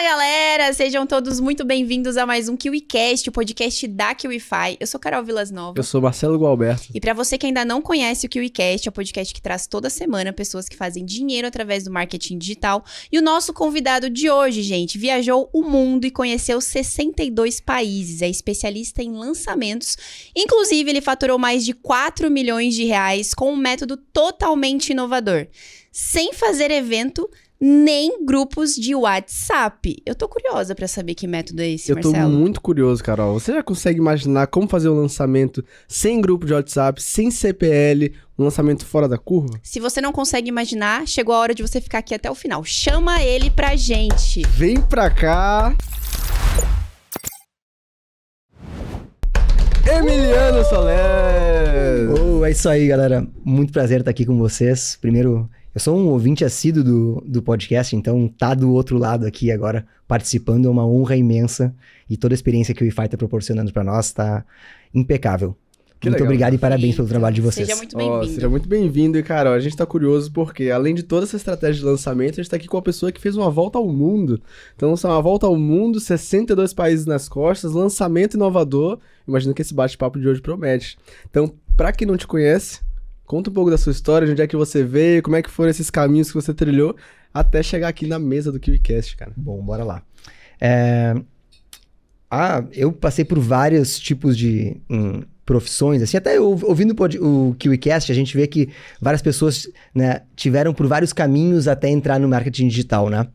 galera! Sejam todos muito bem-vindos a mais um KiwiCast, o podcast da KiwiFi. Eu sou Carol Vilas Nova. Eu sou Marcelo Gualberto. E para você que ainda não conhece o KiwiCast, é o podcast que traz toda semana pessoas que fazem dinheiro através do marketing digital. E o nosso convidado de hoje, gente, viajou o mundo e conheceu 62 países. É especialista em lançamentos. Inclusive, ele faturou mais de 4 milhões de reais com um método totalmente inovador. Sem fazer evento, nem grupos de WhatsApp. Eu tô curiosa pra saber que método é esse, Marcelo. Eu tô muito curioso, Carol. Você já consegue imaginar como fazer um lançamento sem grupo de WhatsApp, sem CPL, um lançamento fora da curva? Se você não consegue imaginar, chegou a hora de você ficar aqui até o final. Chama ele pra gente. Vem pra cá. Emiliano Soler! É isso aí, galera. Muito prazer estar aqui com vocês. Primeiro, eu sou um ouvinte assíduo do podcast, então tá do outro lado aqui agora participando é uma honra imensa e toda a experiência que o Wi-Fi tá proporcionando para nós tá impecável. Muito legal. obrigado e parabéns pelo trabalho de vocês. Seja muito bem-vindo. Seja muito bem-vindo. E, cara, a gente tá curioso porque, além de toda essa estratégia de lançamento, a gente tá aqui com uma pessoa que fez uma volta ao mundo. Então, uma volta ao mundo, 62 países nas costas, lançamento inovador. Imagino que esse bate-papo de hoje promete. Então, pra quem não te conhece, conta um pouco da sua história, de onde é que você veio, como é que foram esses caminhos que você trilhou até chegar aqui na mesa do KiwiCast, cara. Bom, bora lá. Eu passei por vários tipos de profissões, assim, até ouvindo o KiwiCast, a gente vê que várias pessoas, né, tiveram por vários caminhos até entrar no marketing digital, né?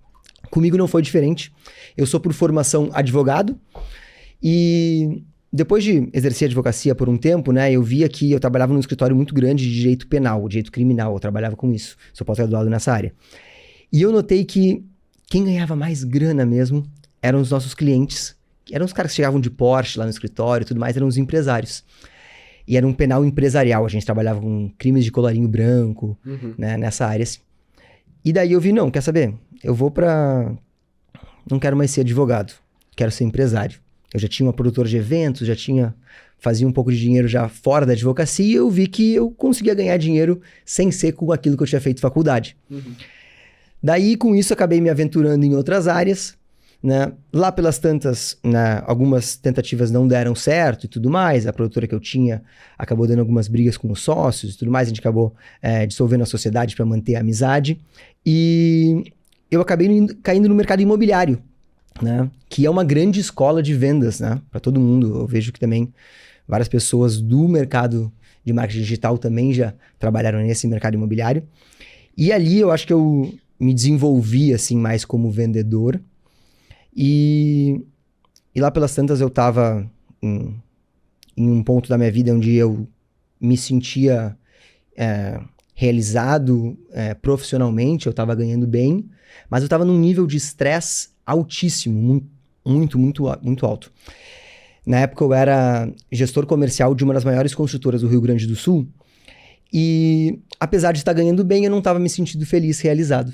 Comigo não foi diferente. Eu sou por formação advogado e depois de exercer advocacia por um tempo, né, eu via que eu trabalhava num escritório muito grande de direito penal, direito criminal, eu trabalhava com isso, sou pós-graduado nessa área. E eu notei que quem ganhava mais grana mesmo eram os nossos clientes, eram os caras que chegavam de Porsche lá no escritório e tudo mais, eram os empresários. E era um penal empresarial, a gente trabalhava com crimes de colarinho branco, né, nessa área assim. E daí eu vi, não, quer saber? Eu vou não quero mais ser advogado, quero ser empresário. Eu já tinha uma produtora de eventos, fazia um pouco de dinheiro já fora da advocacia e eu vi que eu conseguia ganhar dinheiro sem ser com aquilo que eu tinha feito faculdade. Daí, com isso, acabei me aventurando em outras áreas, né? Lá pelas tantas, né, algumas tentativas não deram certo e tudo mais. A produtora que eu tinha acabou dando algumas brigas com os sócios e tudo mais. A gente acabou dissolvendo a sociedade para manter a amizade. E eu acabei caindo no mercado imobiliário, né? Que é uma grande escola de vendas, né? Para todo mundo. Eu vejo que também várias pessoas do mercado de marketing digital também já trabalharam nesse mercado imobiliário. E ali eu acho que eu me desenvolvi assim mais como vendedor. E lá pelas tantas eu estava em um ponto da minha vida onde eu me sentia realizado profissionalmente, eu estava ganhando bem, mas eu estava num nível de estresse altíssimo, muito alto. Na época eu era gestor comercial de uma das maiores construtoras do Rio Grande do Sul e apesar de estar ganhando bem, eu não estava me sentindo feliz, realizado.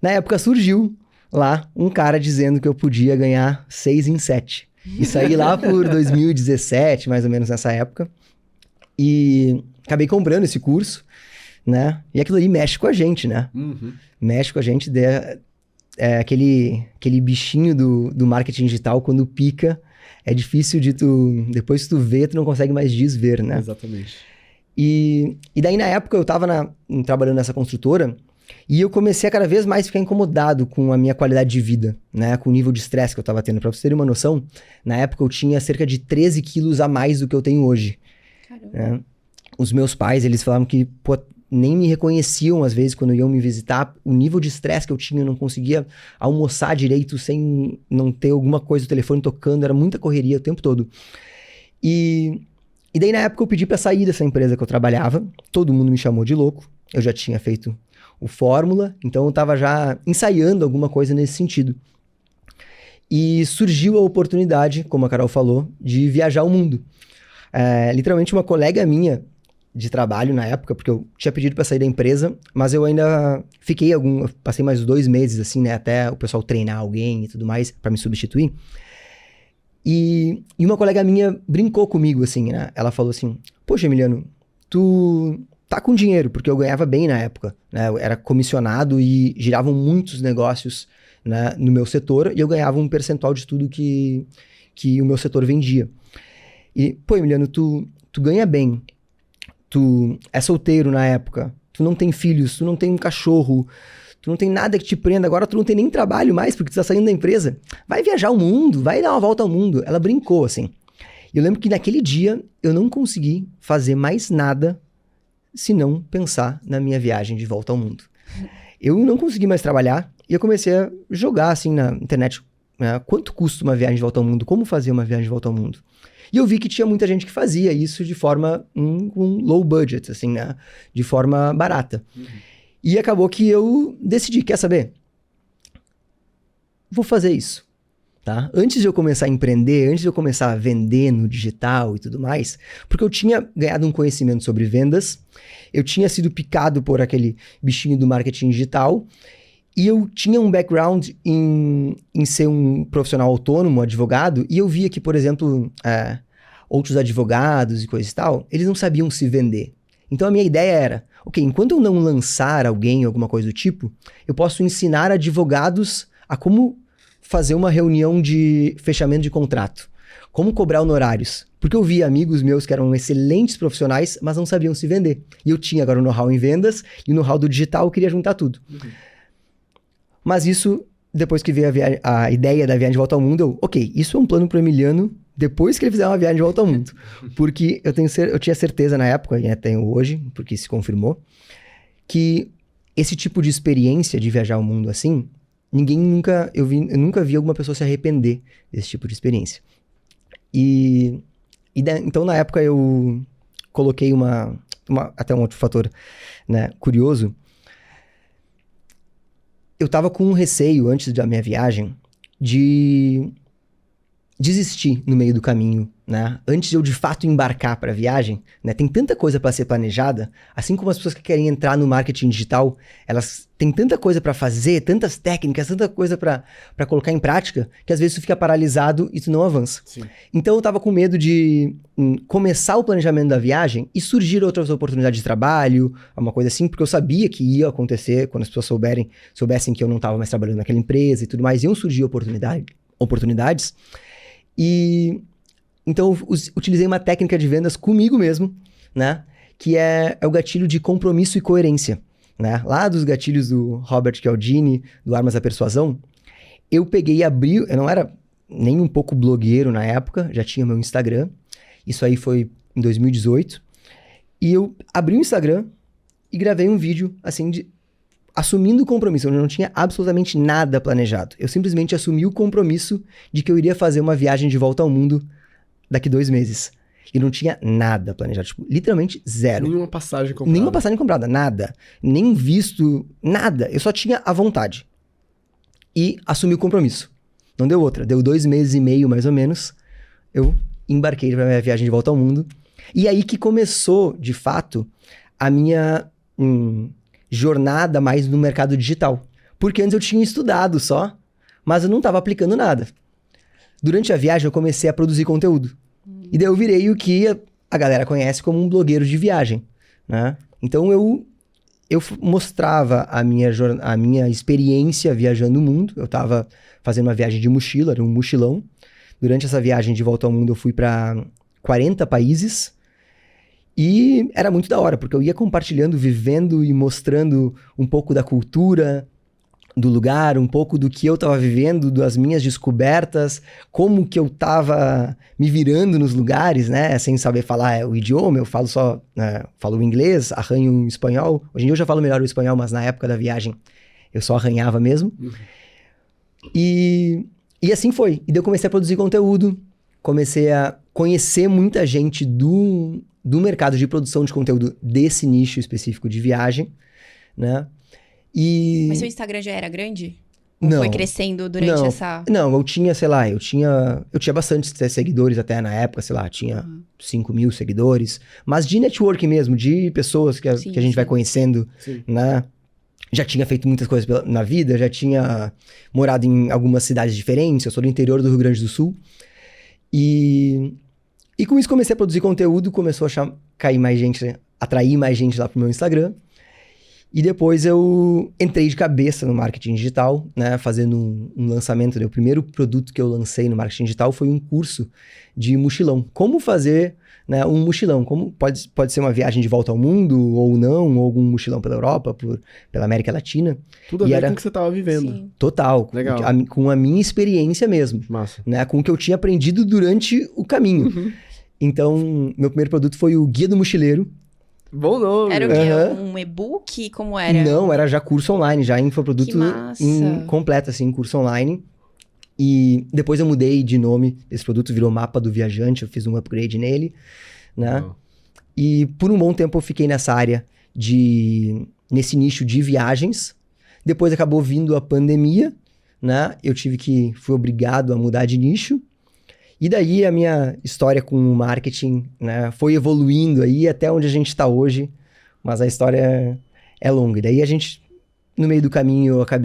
Na época surgiu lá um cara dizendo que eu podia ganhar 6 em 7. Isso aí lá por 2017, mais ou menos nessa época. E acabei comprando esse curso, né? E aquilo ali mexe com a gente, né? Mexe com a gente. Aquele bichinho do marketing digital, quando pica, é difícil de depois que tu vê, tu não consegue mais desver, né? Exatamente. E daí na época eu tava trabalhando nessa construtora e eu comecei a cada vez mais ficar incomodado com a minha qualidade de vida, né? Com o nível de estresse que eu tava tendo. Pra vocês terem uma noção, na época eu tinha cerca de 13 quilos a mais do que eu tenho hoje. Caramba. Né? Os meus pais, eles falavam que, nem me reconheciam às vezes quando iam me visitar. O nível de estresse que eu tinha, eu não conseguia almoçar direito sem não ter alguma coisa, o telefone tocando, era muita correria o tempo todo. E daí na época eu pedi pra sair dessa empresa que eu trabalhava, todo mundo me chamou de louco, eu já tinha feito o Fórmula, então eu tava já ensaiando alguma coisa nesse sentido. E surgiu a oportunidade, como a Carol falou, de viajar o mundo. Literalmente uma colega minha de trabalho na época, porque eu tinha pedido para sair da empresa, mas eu ainda passei mais 2 meses assim, né, até o pessoal treinar alguém e tudo mais para me substituir. E uma colega minha brincou comigo assim, né? Ela falou assim: "Poxa, Emiliano, tu tá com dinheiro", porque eu ganhava bem na época, né? Eu era comissionado e giravam muitos negócios né, no meu setor, e eu ganhava um percentual de tudo que o meu setor vendia. E, pô, Emiliano, tu ganha bem, tu é solteiro na época, tu não tem filhos, tu não tem um cachorro, tu não tem nada que te prenda, agora tu não tem nem trabalho mais porque tu tá saindo da empresa. Vai viajar o mundo, vai dar uma volta ao mundo. Ela brincou, assim. Eu lembro que naquele dia eu não consegui fazer mais nada se não pensar na minha viagem de volta ao mundo. Eu não consegui mais trabalhar e eu comecei a jogar, assim, na internet, né, quanto custa uma viagem de volta ao mundo, como fazer uma viagem de volta ao mundo. E eu vi que tinha muita gente que fazia isso de forma com low budget, assim, né, de forma barata. E acabou que eu decidi, quer saber? Vou fazer isso, tá? Antes de eu começar a empreender, antes de eu começar a vender no digital e tudo mais, porque eu tinha ganhado um conhecimento sobre vendas, eu tinha sido picado por aquele bichinho do marketing digital, e eu tinha um background em ser um profissional autônomo, advogado, e eu via que, por exemplo, outros advogados e coisa e tal, eles não sabiam se vender. Então a minha ideia era, ok, enquanto eu não lançar alguém, alguma coisa do tipo, eu posso ensinar advogados a como fazer uma reunião de fechamento de contrato, como cobrar honorários. Porque eu via amigos meus que eram excelentes profissionais, mas não sabiam se vender. E eu tinha agora o know-how em vendas e o know-how do digital, eu queria juntar tudo. Mas isso, depois que veio a ideia da viagem de volta ao mundo, eu, ok, isso é um plano para o Emiliano depois que ele fizer uma viagem de volta ao mundo. Porque eu tinha certeza na época, e tenho hoje, porque se confirmou, que esse tipo de experiência de viajar ao mundo assim, eu nunca vi alguma pessoa se arrepender desse tipo de experiência. Então, na época, eu coloquei até um outro fator, né, curioso. Eu tava com um receio, antes da minha viagem, de desistir no meio do caminho, né? Antes de eu, de fato, embarcar para a viagem, né? Tem tanta coisa para ser planejada, assim como as pessoas que querem entrar no marketing digital, elas têm tanta coisa para fazer, tantas técnicas, tanta coisa para colocar em prática, que às vezes tu fica paralisado e tu não avança. Sim. Então eu tava com medo de começar o planejamento da viagem e surgir outras oportunidades de trabalho, uma coisa assim, porque eu sabia que ia acontecer quando as pessoas soubessem que eu não estava mais trabalhando naquela empresa e tudo mais, iam surgir oportunidades. E então eu utilizei uma técnica de vendas comigo mesmo, né? Que é o gatilho de compromisso e coerência, né? Lá dos gatilhos do Robert Cialdini, do Armas da Persuasão, eu peguei e abri, eu não era nem um pouco blogueiro na época, já tinha meu Instagram, isso aí foi em 2018, e eu abri o Instagram e gravei um vídeo, assim, assumindo o compromisso. Eu não tinha absolutamente nada planejado. Eu simplesmente assumi o compromisso de que eu iria fazer uma viagem de volta ao mundo daqui 2 meses. E não tinha nada planejado. Tipo, literalmente zero. Nenhuma passagem comprada. Nenhuma passagem comprada, nada. Nem visto, nada. Eu só tinha a vontade. E assumi o compromisso. Não deu outra. Deu 2 meses e meio, mais ou menos. Eu embarquei para minha viagem de volta ao mundo. E aí que começou, de fato, a minha jornada mais no mercado digital. Porque antes eu tinha estudado só, mas eu não estava aplicando nada. Durante a viagem eu comecei a produzir conteúdo. E daí eu virei o que a galera conhece como um blogueiro de viagem, né? Então eu mostrava a minha experiência viajando o mundo. Eu estava fazendo uma viagem de mochila, era um mochilão. Durante essa viagem de volta ao mundo eu fui para 40 países. E era muito da hora, porque eu ia compartilhando, vivendo e mostrando um pouco da cultura do lugar, um pouco do que eu tava vivendo, das minhas descobertas, como que eu tava me virando nos lugares, né? Sem saber falar o idioma, eu falo só, falo inglês, arranho o espanhol. Hoje em dia eu já falo melhor o espanhol, mas na época da viagem eu só arranhava mesmo. E assim foi. E daí eu comecei a produzir conteúdo, comecei a conhecer muita gente do mercado de produção de conteúdo desse nicho específico de viagem, né? Mas seu Instagram já era grande? Não. Foi crescendo durante essa... Não, eu tinha, sei lá, eu tinha bastante seguidores até na época, sei lá, tinha 5.000 seguidores, mas de network mesmo, de pessoas que a gente vai conhecendo, né? Já tinha feito muitas coisas na vida, já tinha morado em algumas cidades diferentes, eu sou do interior do Rio Grande do Sul, e com isso comecei a produzir conteúdo, começou a atrair mais gente lá pro meu Instagram. E depois eu entrei de cabeça no marketing digital, né? Fazendo um lançamento. O primeiro produto que eu lancei no marketing digital foi um curso de mochilão. Como fazer, né, um mochilão? Como pode ser uma viagem de volta ao mundo ou não, ou algum mochilão pela Europa, pela América Latina. Tudo a ver com o que você estava vivendo. Sim. Total. Legal. Com a minha experiência mesmo. Massa. Né? Com o que eu tinha aprendido durante o caminho. Uhum. Então, meu primeiro produto foi o Guia do Mochileiro. Bom nome. Era o quê? Aham. Um e-book? Como era? Não, era já curso online, já infoproduto Que massa. completo, assim, curso online. E depois eu mudei de nome, esse produto virou Mapa do Viajante, eu fiz um upgrade nele, né? Oh. E por um bom tempo eu fiquei nessa área nesse nicho de viagens. Depois acabou vindo a pandemia, né? Fui obrigado a mudar de nicho. E daí a minha história com o marketing, né, foi evoluindo aí até onde a gente está hoje, mas a história é longa. E daí no meio do caminho, a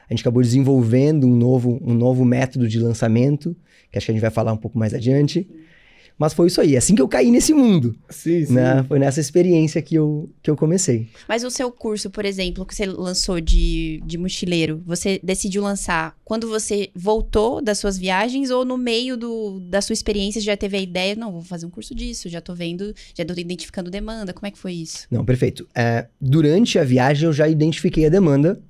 gente acabou desenvolvendo um novo método de lançamento, que acho que a gente vai falar um pouco mais adiante. Mas foi isso aí, assim que eu caí nesse mundo, Sim, sim. né? Foi nessa experiência que eu comecei. Mas o seu curso, por exemplo, que você lançou de mochileiro, você decidiu lançar quando você voltou das suas viagens ou no meio da sua experiência já teve a ideia, não, vou fazer um curso disso, já tô vendo, já tô identificando demanda, como é que foi isso? Não, perfeito. Durante a viagem eu já identifiquei a demanda.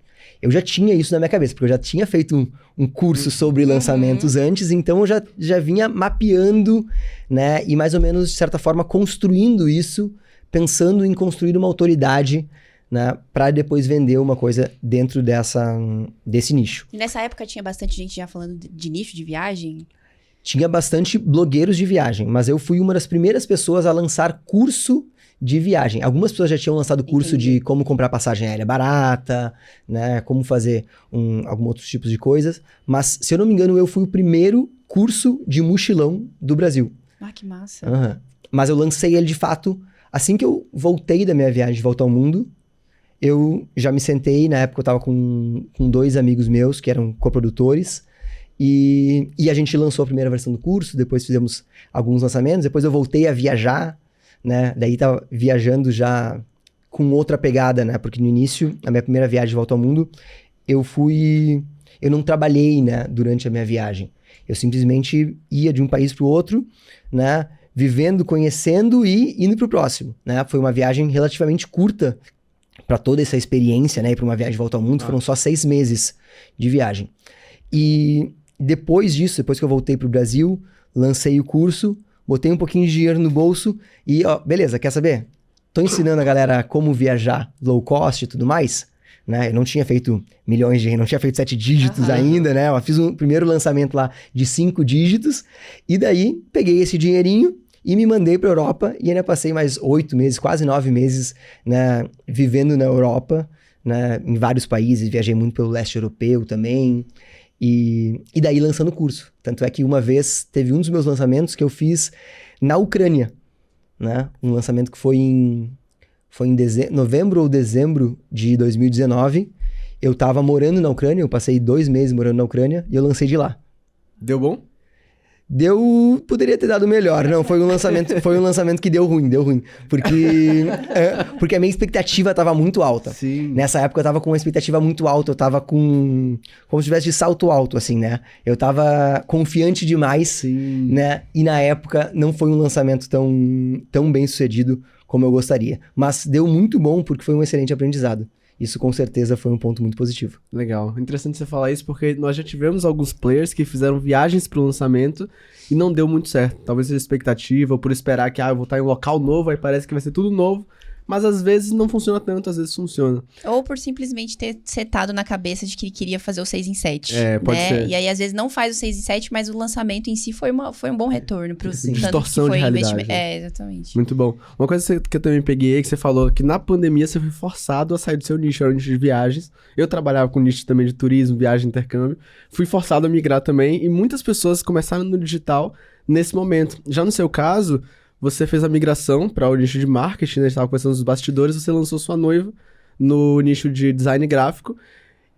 Eu já tinha isso na minha cabeça, porque eu já tinha feito um curso sobre lançamentos antes, então eu já vinha mapeando, né? E mais ou menos, de certa forma, construindo isso, pensando em construir uma autoridade, né? Para depois vender uma coisa dentro desse nicho. E nessa época tinha bastante gente já falando de nicho de viagem? Tinha bastante blogueiros de viagem, mas eu fui uma das primeiras pessoas a lançar curso de viagem. Algumas pessoas já tinham lançado curso de como comprar passagem aérea barata, né? Como fazer alguns outros tipos de coisas. Mas, se eu não me engano, eu fui o primeiro curso de mochilão do Brasil. Ah, que massa. Uhum. Mas eu lancei ele de fato assim que eu voltei da minha viagem de volta ao mundo. Eu já me sentei, na época eu tava com 2 amigos meus que eram coprodutores. E a gente lançou a primeira versão do curso, depois fizemos alguns lançamentos, depois eu voltei a viajar, né? Daí tava viajando já com outra pegada, né? Porque no início, na minha primeira viagem de volta ao mundo, eu não trabalhei, né? Durante a minha viagem. Eu simplesmente ia de um país para o outro, né? Vivendo, conhecendo e indo para o próximo, né? Foi uma viagem relativamente curta para toda essa experiência, né? E para uma viagem de volta ao mundo, foram só 6 meses de viagem. E depois disso, depois que eu voltei para o Brasil, lancei o curso, botei um pouquinho de dinheiro no bolso e, ó, beleza, quer saber? Tô ensinando a galera como viajar low cost e tudo mais, né? Eu não tinha feito não tinha feito 7 dígitos ainda, né? Eu fiz um primeiro lançamento lá de 5 dígitos e daí peguei esse dinheirinho e me mandei pra Europa e ainda passei mais 8 meses, quase 9 meses, né? Vivendo na Europa, né? Em vários países, viajei muito pelo leste europeu também. E daí lançando o curso. Tanto é que uma vez teve um dos meus lançamentos que eu fiz na Ucrânia, né? Um lançamento que foi em novembro ou dezembro de 2019. Eu tava morando na Ucrânia, eu passei 2 meses morando na Ucrânia e eu lancei de lá. Deu bom? Poderia ter dado melhor. Não, foi um lançamento que deu ruim. Porque a minha expectativa tava muito alta. Sim. Nessa época eu tava com uma expectativa muito alta, eu tava como se tivesse de salto alto, assim, né? Eu tava confiante demais, Sim. né? E na época não foi um lançamento tão bem sucedido como eu gostaria. Mas deu muito bom porque foi um excelente aprendizado. Isso com certeza foi um ponto muito positivo. Legal. Interessante você falar isso porque nós já tivemos alguns players que fizeram viagens pro lançamento e não deu muito certo. Talvez seja expectativa ou por esperar que eu vou estar em um local novo, aí parece que vai ser tudo novo. Mas às vezes não funciona tanto, às vezes funciona. Ou por simplesmente ter setado na cabeça de que queria fazer o 6 em 7. Pode ser. E aí, às vezes, não faz o 6 em 7, mas o lançamento em si foi um bom retorno pro Sim. Distorção de realidade. Exatamente. Muito bom. Uma coisa que eu também peguei é que você falou que na pandemia você foi forçado a sair do seu nicho, era o nicho de viagens. Eu trabalhava com nicho também de turismo, viagem, intercâmbio. Fui forçado a migrar também e muitas pessoas começaram no digital nesse momento. Já no seu caso, você fez a migração para o nicho de marketing, né? A gente estava conversando nos bastidores, você lançou sua noiva no nicho de design gráfico.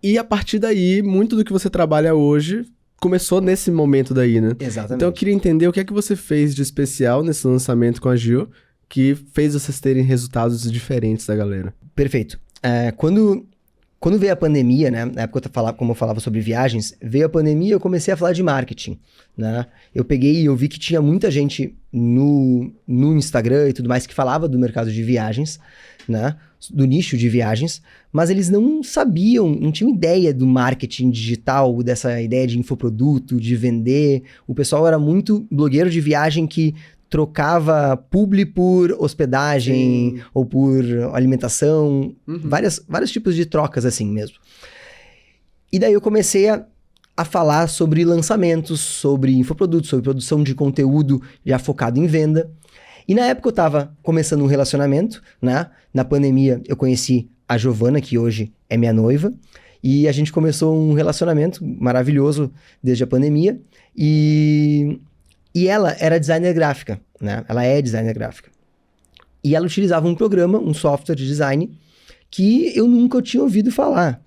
E a partir daí, muito do que você trabalha hoje começou nesse momento daí, né? Exatamente. Então eu queria entender o que é que você fez de especial nesse lançamento com a Gil, que fez vocês terem resultados diferentes da galera. Perfeito. Quando veio a pandemia, né? Na época como eu falava sobre viagens, veio a pandemia, eu comecei a falar de marketing, né? Eu peguei e eu vi que tinha muita gente no Instagram e tudo mais que falava do mercado de viagens, né? Do nicho de viagens, mas eles não sabiam, não tinham ideia do marketing digital, dessa ideia de infoproduto, de vender. O pessoal era muito blogueiro de viagem que trocava publi por hospedagem ou por alimentação, vários tipos de trocas assim mesmo. E daí eu comecei a falar sobre lançamentos, sobre infoprodutos, sobre produção de conteúdo já focado em venda. E na época eu tava começando um relacionamento, né? Na pandemia eu conheci a Giovana, que hoje é minha noiva, e a gente começou um relacionamento maravilhoso desde a pandemia, e ela era designer gráfica, né? Ela é designer gráfica. E ela utilizava um programa, um software de design, que eu nunca tinha ouvido falar.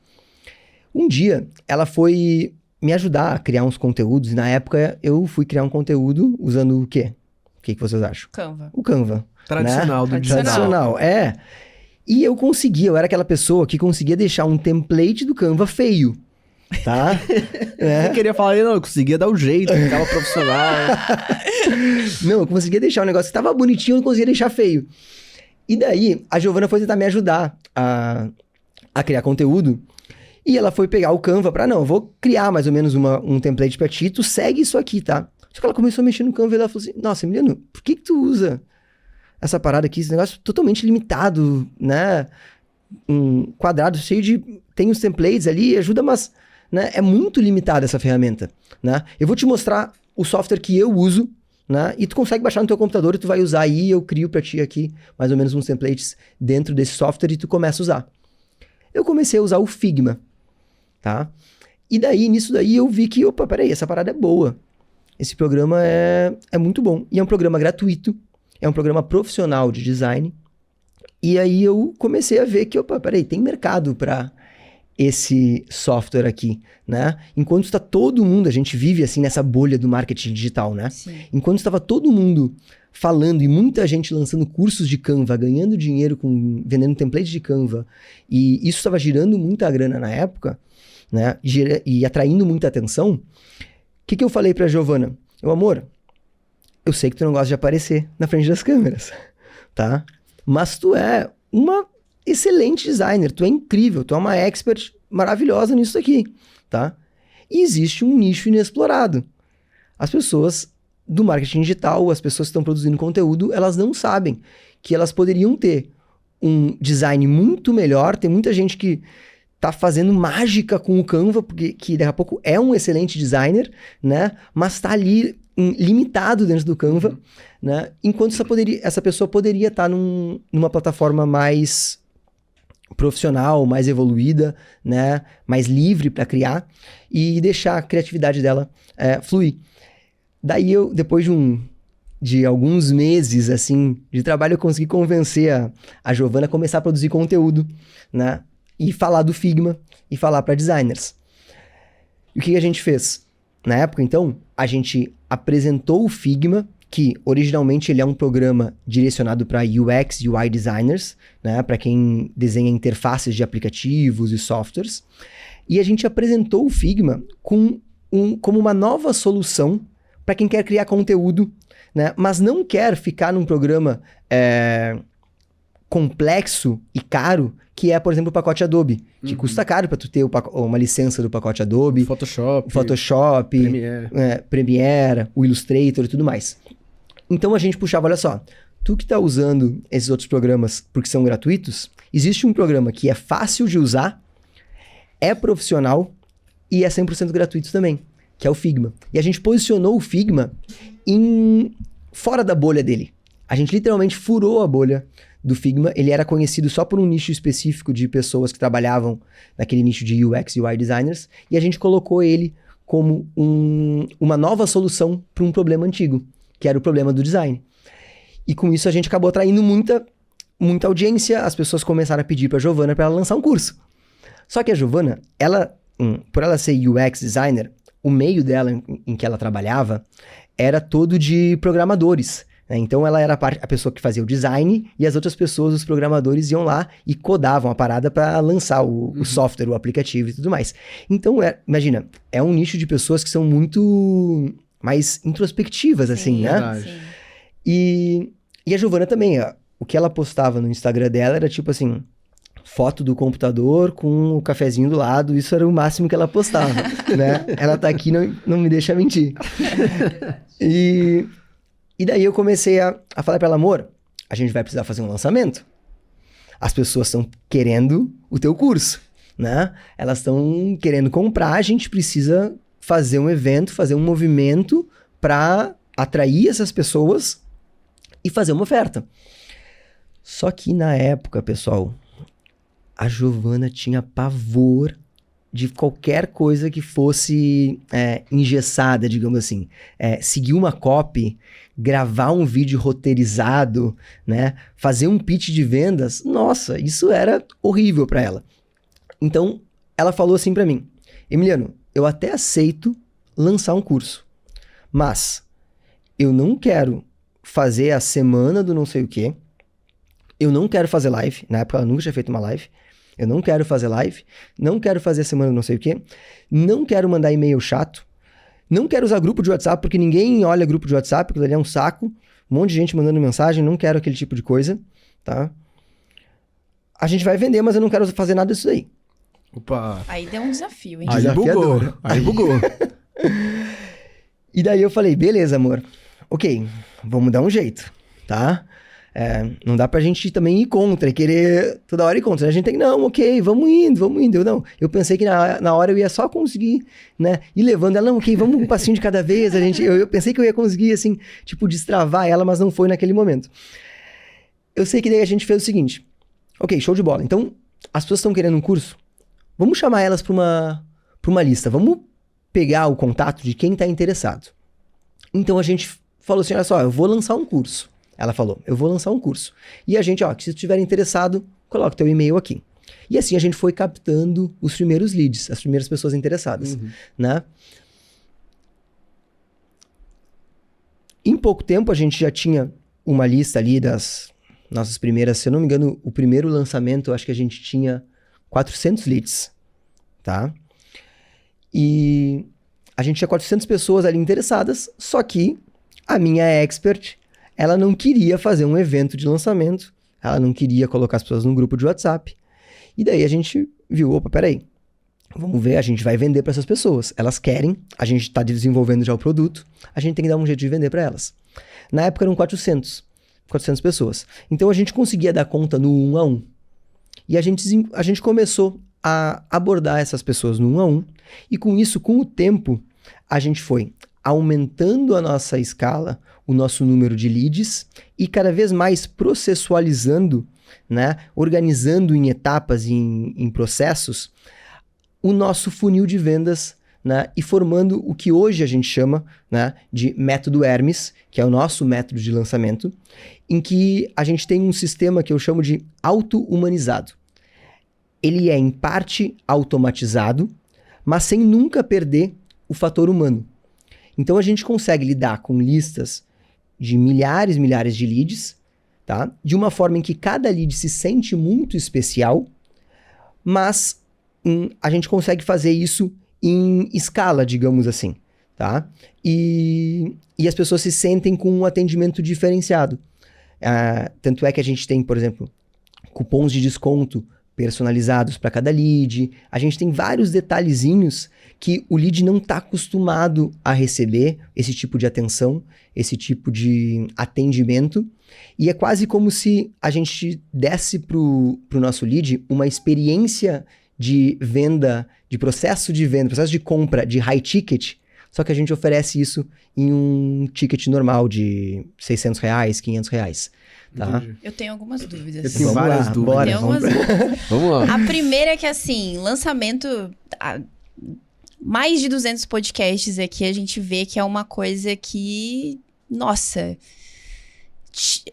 Um dia, ela foi me ajudar a criar uns conteúdos, e na época eu fui criar um conteúdo usando o quê? O que vocês acham? Canva. O Canva. Tradicional, né? do digital. Tradicional, é. E eu era aquela pessoa que conseguia deixar um template do Canva feio. Tá? Eu queria falar, não, eu conseguia dar o jeito, ficava profissional. Não, eu conseguia deixar um negócio que tava bonitinho, eu não conseguia deixar feio. E daí, a Giovana foi tentar me ajudar a criar conteúdo. E ela foi pegar o Canva eu vou criar mais ou menos um template pra ti, tu segue isso aqui, tá? Só que ela começou a mexer no Canva e ela falou assim, nossa, Emiliano, por que tu usa essa parada aqui, esse negócio totalmente limitado, né? Um quadrado cheio de... Tem os templates ali, ajuda, mas... Né? É muito limitada essa ferramenta, né? Eu vou te mostrar o software que eu uso, né? E tu consegue baixar no teu computador e tu vai usar aí, eu crio pra ti aqui mais ou menos uns templates dentro desse software e tu começa a usar. Eu comecei a usar o Figma, tá? E daí, nisso daí, eu vi que, opa, peraí, essa parada é boa. Esse programa é muito bom. E é um programa gratuito, é um programa profissional de design. E aí eu comecei a ver que, opa, peraí, tem mercado pra esse software aqui, né? Enquanto está todo mundo, a gente vive assim nessa bolha do marketing digital, né? Sim. Enquanto estava todo mundo falando e muita gente lançando cursos de Canva, ganhando dinheiro vendendo templates de Canva, e isso estava girando muita grana na época, né? E atraindo muita atenção. O que eu falei pra Giovana? Amor, eu sei que tu não gosta de aparecer na frente das câmeras, tá? Mas tu é uma excelente designer, tu é incrível, tu é uma expert maravilhosa nisso aqui, tá? E existe um nicho inexplorado. As pessoas do marketing digital, as pessoas que estão produzindo conteúdo, elas não sabem que elas poderiam ter um design muito melhor. Tem muita gente que tá fazendo mágica com o Canva, porque que daqui a pouco é um excelente designer, né? Mas tá ali limitado dentro do Canva, né? Enquanto essa pessoa poderia estar numa plataforma mais profissional, mais evoluída, né? Mais livre para criar e deixar a criatividade dela fluir. Daí eu, depois de alguns meses assim de trabalho, eu consegui convencer a Giovana a começar a produzir conteúdo, né? E falar do Figma e falar para designers. E o que a gente fez? Na época, então, a gente apresentou o Figma, que originalmente ele é um programa direcionado para UX e UI designers, né? Para quem desenha interfaces de aplicativos e softwares. E a gente apresentou o Figma como uma nova solução para quem quer criar conteúdo, né? Mas não quer ficar num programa complexo e caro, que é, por exemplo, o pacote Adobe, que custa caro para tu ter uma licença do pacote Adobe, Photoshop, Premiere, o Illustrator e tudo mais. Então a gente puxava, olha só, tu que está usando esses outros programas porque são gratuitos, existe um programa que é fácil de usar, é profissional e é 100% gratuito também, que é o Figma. E a gente posicionou o Figma fora da bolha dele. A gente literalmente furou a bolha do Figma. Ele era conhecido só por um nicho específico de pessoas que trabalhavam naquele nicho de UX e UI designers, e a gente colocou ele como uma nova solução para um problema antigo, que era o problema do design. E com isso a gente acabou atraindo muita audiência. As pessoas começaram a pedir para a Giovana para ela lançar um curso. Só que a Giovana, por ela ser UX designer, o meio dela em que ela trabalhava era todo de programadores, né? Então ela era a pessoa que fazia o design e as outras pessoas, os programadores, iam lá e codavam a parada para lançar o software, o aplicativo e tudo mais. Então, imagina, é um nicho de pessoas que são muito mais introspectivas, assim, né? verdade. Sim. E a Giovana também, ó, o que ela postava no Instagram dela era tipo assim, foto do computador com o cafezinho do lado, isso era o máximo que ela postava, né? Ela tá aqui, não me deixa mentir. E daí eu comecei a falar pra ela, amor, a gente vai precisar fazer um lançamento. As pessoas estão querendo o teu curso, né? Elas estão querendo comprar, a gente precisa fazer um evento, fazer um movimento pra atrair essas pessoas e fazer uma oferta. Só que na época, pessoal, a Giovana tinha pavor de qualquer coisa que fosse engessada, digamos assim. Seguir uma copy, gravar um vídeo roteirizado, né? Fazer um pitch de vendas. Nossa, isso era horrível para ela. Então, ela falou assim para mim, Emiliano, eu até aceito lançar um curso, mas eu não quero fazer a semana do não sei o quê, eu não quero fazer live, na época ela nunca tinha feito uma live, eu não quero fazer live, não quero fazer a semana do não sei o quê, não quero mandar e-mail chato, não quero usar grupo de WhatsApp, porque ninguém olha grupo de WhatsApp, porque ali é um saco, um monte de gente mandando mensagem, não quero aquele tipo de coisa, tá? A gente vai vender, mas eu não quero fazer nada disso aí. Opa. Aí deu um desafio, hein? Aí bugou. Desafiador. Aí bugou. E daí eu falei, beleza, amor, ok, vamos dar um jeito, tá? Não dá pra gente também ir contra e querer toda hora ir contra. A gente tem que, não, ok, vamos indo. Eu pensei que na hora eu ia só conseguir, né, ir levando ela, não, ok, vamos um passinho de cada vez. Eu pensei que eu ia conseguir, assim, tipo, destravar ela, mas não foi naquele momento. Eu sei que daí a gente fez o seguinte, ok, show de bola. Então, as pessoas estão querendo um curso, vamos chamar elas pra uma lista, vamos pegar o contato de quem tá interessado. Então a gente falou assim, olha só, eu vou lançar um curso. Ela falou, eu vou lançar um curso. E a gente, ó, se estiver interessado, coloca o teu e-mail aqui. E assim a gente foi captando os primeiros leads, as primeiras pessoas interessadas, né? Em pouco tempo a gente já tinha uma lista ali das nossas primeiras, se eu não me engano, o primeiro lançamento, eu acho que a gente tinha 400 leads, tá? E a gente tinha 400 pessoas ali interessadas, só que a minha expert, ela não queria fazer um evento de lançamento, ela não queria colocar as pessoas num grupo de WhatsApp. E daí a gente viu, opa, peraí, vamos ver, a gente vai vender para essas pessoas. Elas querem, a gente está desenvolvendo já o produto, a gente tem que dar um jeito de vender para elas. Na época eram 400 pessoas. Então a gente conseguia dar conta no 1 a 1. E a gente começou a abordar essas pessoas no 1 a 1. E com isso, com o tempo, a gente foi aumentando a nossa escala, o nosso número de leads e cada vez mais processualizando, né, organizando em etapas, em processos, o nosso funil de vendas, né, e formando o que hoje a gente chama, né, de método Hermes, que é o nosso método de lançamento, em que a gente tem um sistema que eu chamo de auto-humanizado. Ele é em parte automatizado, mas sem nunca perder o fator humano. Então a gente consegue lidar com listas de milhares de leads, tá? De uma forma em que cada lead se sente muito especial, mas a gente consegue fazer isso em escala, digamos assim, tá? E as pessoas se sentem com um atendimento diferenciado. Tanto é que a gente tem, por exemplo, cupons de desconto personalizados para cada lead. A gente tem vários detalhezinhos que o lead não está acostumado a receber, esse tipo de atenção, esse tipo de atendimento. E é quase como se a gente desse pro nosso lead uma experiência de venda, de processo de compra de high ticket, só que a gente oferece isso em um ticket normal de R$600, R$500. Tá? Eu tenho algumas dúvidas. Eu tenho várias dúvidas. Bora, Tenho algumas dúvidas. Vamos lá. A primeira é que, assim, lançamento... mais de 200 podcasts aqui, a gente vê que é uma coisa que... Nossa...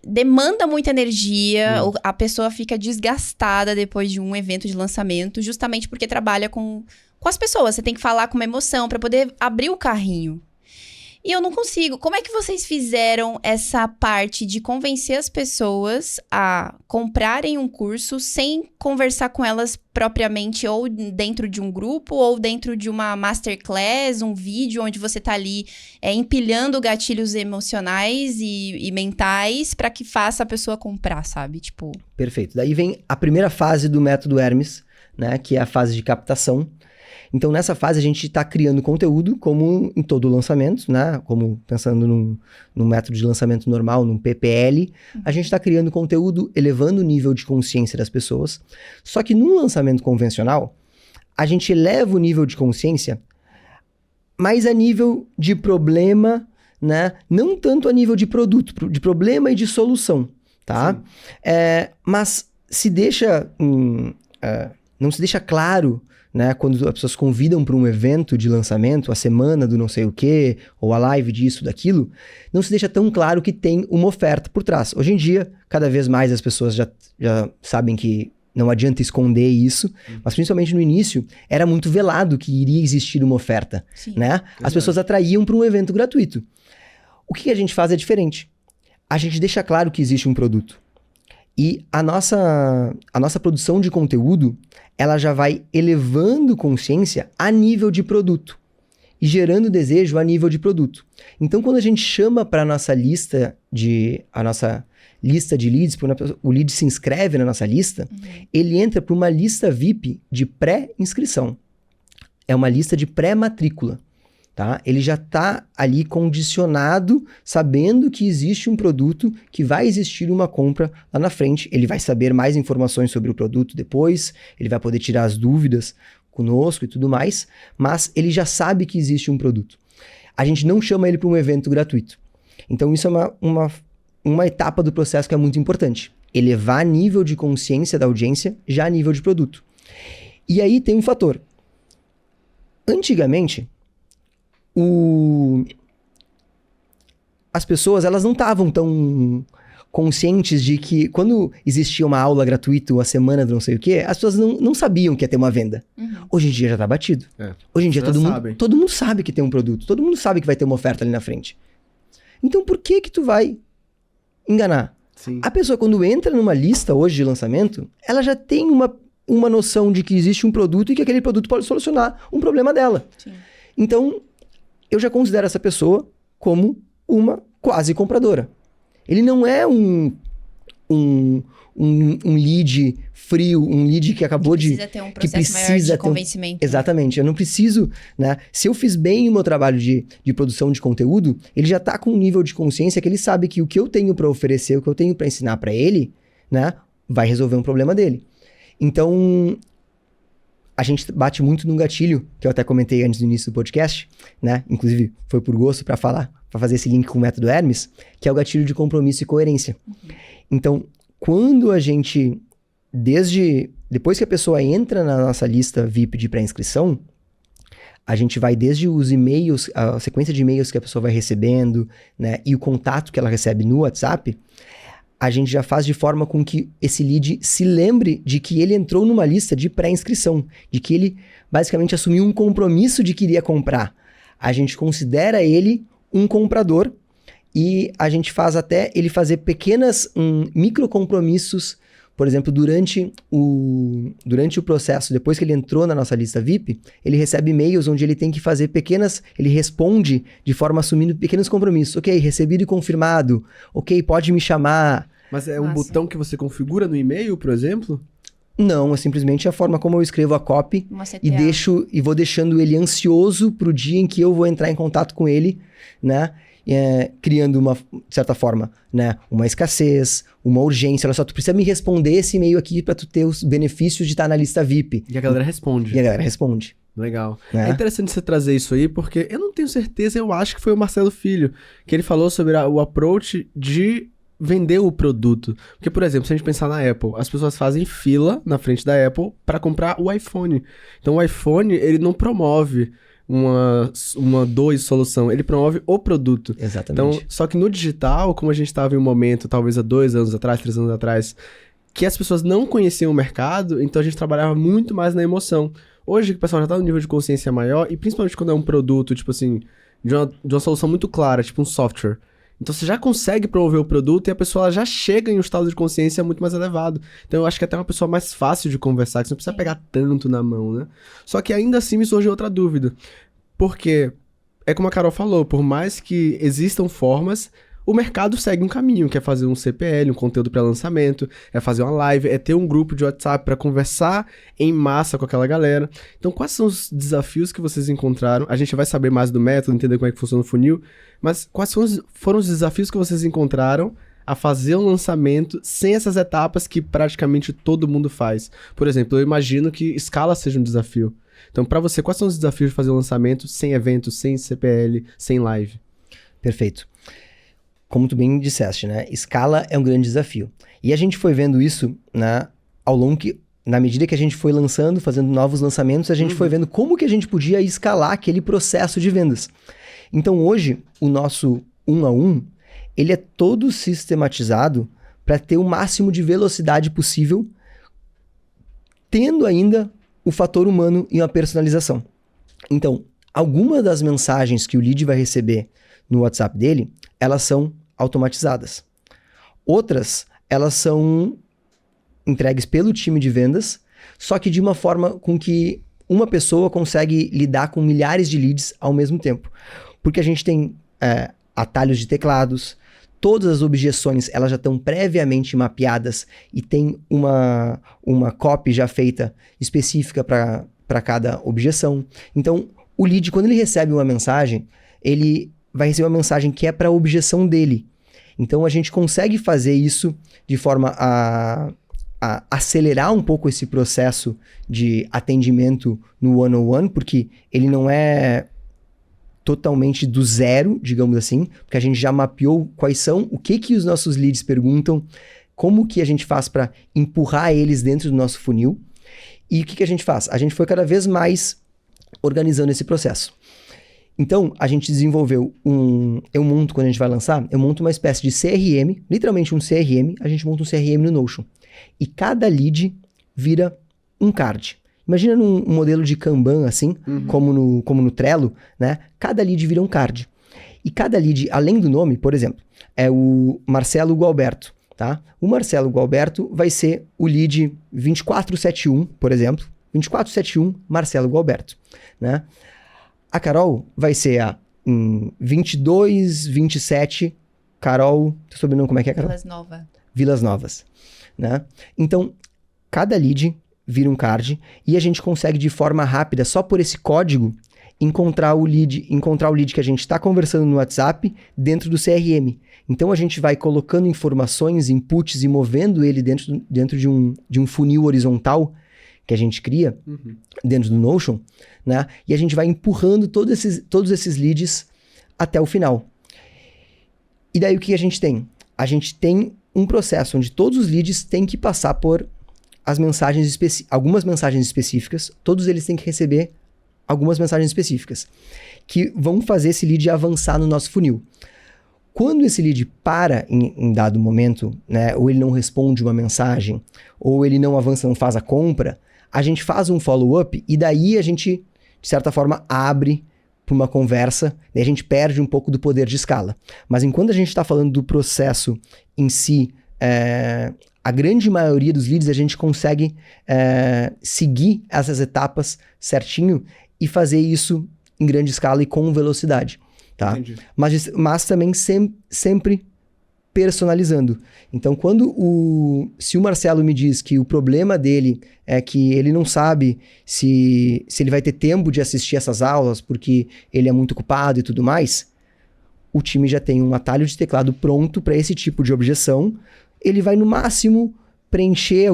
demanda muita energia, a pessoa fica desgastada depois de um evento de lançamento, justamente porque trabalha com as pessoas. Você tem que falar com uma emoção para poder abrir o carrinho. E eu não consigo. Como é que vocês fizeram essa parte de convencer as pessoas a comprarem um curso sem conversar com elas propriamente, ou dentro de um grupo, ou dentro de uma masterclass, um vídeo onde você tá ali empilhando gatilhos emocionais e mentais para que faça a pessoa comprar, sabe? Tipo... Perfeito. Daí vem a primeira fase do método Hermes, né? Que é a fase de captação. Então, nessa fase, a gente está criando conteúdo, como em todo lançamento, né? Como pensando num método de lançamento normal, num PPL. A gente está criando conteúdo, elevando o nível de consciência das pessoas. Só que num lançamento convencional, a gente eleva o nível de consciência mais a nível de problema, né? Não tanto a nível de produto, de problema e de solução, tá? Mas se deixa... não se deixa claro, né, quando as pessoas convidam para um evento de lançamento, a semana do não sei o quê, ou a live disso, daquilo, não se deixa tão claro que tem uma oferta por trás. Hoje em dia, cada vez mais as pessoas já sabem que não adianta esconder isso, mas principalmente no início, era muito velado que iria existir uma oferta, né? As pessoas atraíam para um evento gratuito. O que a gente faz é diferente. A gente deixa claro que existe um produto. E a nossa produção de conteúdo, ela já vai elevando consciência a nível de produto e gerando desejo a nível de produto. Então, quando a gente chama para a nossa lista de leads, quando o lead se inscreve na nossa lista, ele entra para uma lista VIP de pré-inscrição. É uma lista de pré-matrícula. Tá? Ele já está ali condicionado, sabendo que existe um produto, que vai existir uma compra lá na frente. Ele vai saber mais informações sobre o produto depois, ele vai poder tirar as dúvidas conosco e tudo mais, mas ele já sabe que existe um produto. A gente não chama ele para um evento gratuito. Então isso é uma etapa do processo que é muito importante. Elevar nível de consciência da audiência já a nível de produto. E aí tem um fator. Antigamente, as pessoas, elas não estavam tão conscientes de que quando existia uma aula gratuita, uma semana de não sei o quê, as pessoas não sabiam que ia ter uma venda. Hoje em dia já tá batido. Hoje em dia todo mundo sabe que tem um produto, todo mundo sabe que vai ter uma oferta ali na frente. Então por que tu vai enganar? Sim. A pessoa, quando entra numa lista hoje de lançamento, ela já tem uma noção de que existe um produto e que aquele produto pode solucionar um problema dela. Sim. Então, eu já considero essa pessoa como uma quase compradora. Ele não é um lead frio, um lead que acabou de... Precisa ter um processo maior de convencimento. Exatamente. Eu não preciso, né? Se eu fiz bem o meu trabalho de produção de conteúdo, ele já está com um nível de consciência que ele sabe que o que eu tenho para oferecer, o que eu tenho para ensinar para ele, né? Vai resolver um problema dele. Então, a gente bate muito num gatilho, que eu até comentei antes do início do podcast, né? Inclusive, foi por gosto para fazer esse link com o método Hermes, que é o gatilho de compromisso e coerência. Então, quando a gente, depois que a pessoa entra na nossa lista VIP de pré-inscrição, a gente vai desde os e-mails, a sequência de e-mails que a pessoa vai recebendo, né? E o contato que ela recebe no WhatsApp, a gente já faz de forma com que esse lead se lembre de que ele entrou numa lista de pré-inscrição, de que ele basicamente assumiu um compromisso de que iria comprar. A gente considera ele um comprador e a gente faz até ele fazer pequenas microcompromissos, por exemplo, durante o processo, depois que ele entrou na nossa lista VIP, ele recebe e-mails onde ele tem que fazer ele responde de forma assumindo pequenos compromissos. Ok, recebido e confirmado. Ok, pode me chamar. Mas é um botão que você configura no e-mail, por exemplo? Não, é simplesmente a forma como eu escrevo a copy e vou deixando ele ansioso pro dia em que eu vou entrar em contato com ele, né? Criando de certa forma, né? Uma escassez, uma urgência. Olha só, tu precisa me responder esse e-mail aqui pra tu ter os benefícios de estar na lista VIP. E a galera responde. Legal. É interessante você trazer isso aí, porque eu não tenho certeza, eu acho que foi o Marcelo Filho, que ele falou sobre o approach de vender o produto. Porque, por exemplo, se a gente pensar na Apple, as pessoas fazem fila na frente da Apple para comprar o iPhone. Então, o iPhone, ele não promove uma solução, ele promove o produto. Exatamente. Então, só que no digital, como a gente estava em um momento, talvez há 2 anos atrás, 3 anos atrás, que as pessoas não conheciam o mercado, então a gente trabalhava muito mais na emoção. Hoje, o pessoal já tá num nível de consciência maior, e principalmente quando é um produto, tipo assim, de uma solução muito clara, tipo um software. Então você já consegue promover o produto e a pessoa já chega em um estado de consciência muito mais elevado. Então eu acho que é até uma pessoa mais fácil de conversar, que você não precisa pegar tanto na mão, né? Só que ainda assim me surge outra dúvida. Porque, é como a Carol falou, por mais que existam formas, o mercado segue um caminho, que é fazer um CPL, um conteúdo pré-lançamento, é fazer uma live, é ter um grupo de WhatsApp para conversar em massa com aquela galera. Então, quais são os desafios que vocês encontraram? A gente vai saber mais do método, entender como é que funciona o funil, mas quais foram os desafios que vocês encontraram a fazer um lançamento sem essas etapas que praticamente todo mundo faz? Por exemplo, eu imagino que escala seja um desafio. Então, para você, quais são os desafios de fazer um lançamento sem evento, sem CPL, sem live? Perfeito. Como tu bem disseste, né? Escala é um grande desafio. E a gente foi vendo isso, né, ao longo que, na medida que a gente foi lançando, fazendo novos lançamentos, a gente foi vendo como que a gente podia escalar aquele processo de vendas. Então hoje, o nosso 1 a 1, ele é todo sistematizado para ter o máximo de velocidade possível, tendo ainda o fator humano e uma personalização. Então, algumas das mensagens que o lead vai receber no WhatsApp dele, elas são automatizadas. Outras, elas são entregues pelo time de vendas, só que de uma forma com que uma pessoa consegue lidar com milhares de leads ao mesmo tempo. Porque a gente tem atalhos de teclados, todas as objeções elas já estão previamente mapeadas e tem uma copy já feita específica para cada objeção. Então, o lead, quando ele recebe uma mensagem, ele vai receber uma mensagem que é para a objeção dele. Então, a gente consegue fazer isso de forma a acelerar um pouco esse processo de atendimento no one-on-one, porque ele não é totalmente do zero, digamos assim, porque a gente já mapeou quais são, o que os nossos leads perguntam, como que a gente faz para empurrar eles dentro do nosso funil, e o que a gente faz? A gente foi cada vez mais organizando esse processo. Então, a gente desenvolveu eu monto, quando a gente vai lançar, eu monto uma espécie de CRM, literalmente um CRM, a gente monta um CRM no Notion. E cada lead vira um card. Imagina num modelo de Kanban, assim, como no Trello, né? Cada lead vira um card. E cada lead, além do nome, por exemplo, é o Marcelo Gualberto, tá? O Marcelo Gualberto vai ser o lead 2471, por exemplo. 2471, Marcelo Gualberto, né? A Carol vai ser a 2227, Carol... Teu sobrenome como é que é, Carol? Vilas Novas, né? Então, cada lead vira um card e a gente consegue de forma rápida, só por esse código, encontrar o lead que a gente está conversando no WhatsApp dentro do CRM. Então, a gente vai colocando informações, inputs e movendo ele dentro de um funil horizontal que a gente cria dentro do Notion, né? E a gente vai empurrando todos esses leads até o final. E daí o que a gente tem? A gente tem um processo onde todos os leads têm que passar por algumas mensagens específicas, todos eles têm que receber algumas mensagens específicas, que vão fazer esse lead avançar no nosso funil. Quando esse lead para em dado momento, né, ou ele não responde uma mensagem, ou ele não avança, não faz a compra, a gente faz um follow-up e daí a gente, de certa forma, abre para uma conversa, daí a gente perde um pouco do poder de escala. Mas enquanto a gente está falando do processo em si, a grande maioria dos leads a gente consegue seguir essas etapas certinho e fazer isso em grande escala e com velocidade. Tá? Mas também sempre personalizando. Então, se o Marcelo me diz que o problema dele é que ele não sabe se ele vai ter tempo de assistir essas aulas porque ele é muito ocupado e tudo mais, o time já tem um atalho de teclado pronto para esse tipo de objeção. Ele vai, no máximo, preencher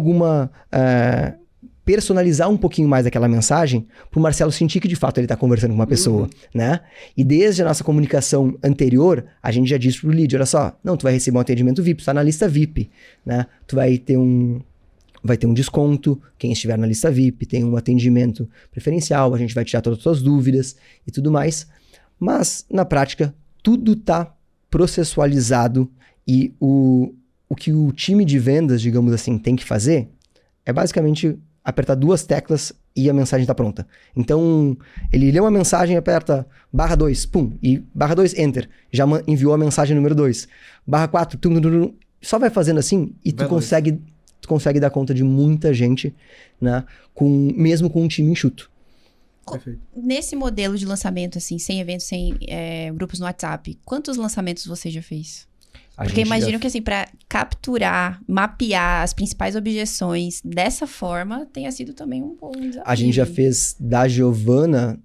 personalizar um pouquinho mais aquela mensagem para o Marcelo sentir que de fato ele está conversando com uma pessoa, né? E desde a nossa comunicação anterior, a gente já disse para o lead, olha só, não, tu vai receber um atendimento VIP, tu está na lista VIP, né? Tu vai ter um desconto, quem estiver na lista VIP, tem um atendimento preferencial, a gente vai tirar todas as suas dúvidas e tudo mais. Mas, na prática, tudo está processualizado e o que o time de vendas, digamos assim, tem que fazer é basicamente apertar duas teclas e a mensagem está pronta. Então, ele lê uma mensagem, aperta /2, pum, e /2, enter. Já enviou a mensagem número 2. /4, tum, tum, tum, só vai fazendo assim e tu consegue dar conta de muita gente, né? Mesmo com um time enxuto. Perfeito. Nesse modelo de lançamento, assim, sem eventos, sem grupos no WhatsApp, quantos lançamentos você já fez? Porque imagino que, assim, para capturar, mapear as principais objeções dessa forma, tenha sido também um bom desafio. A gente já fez da Giovana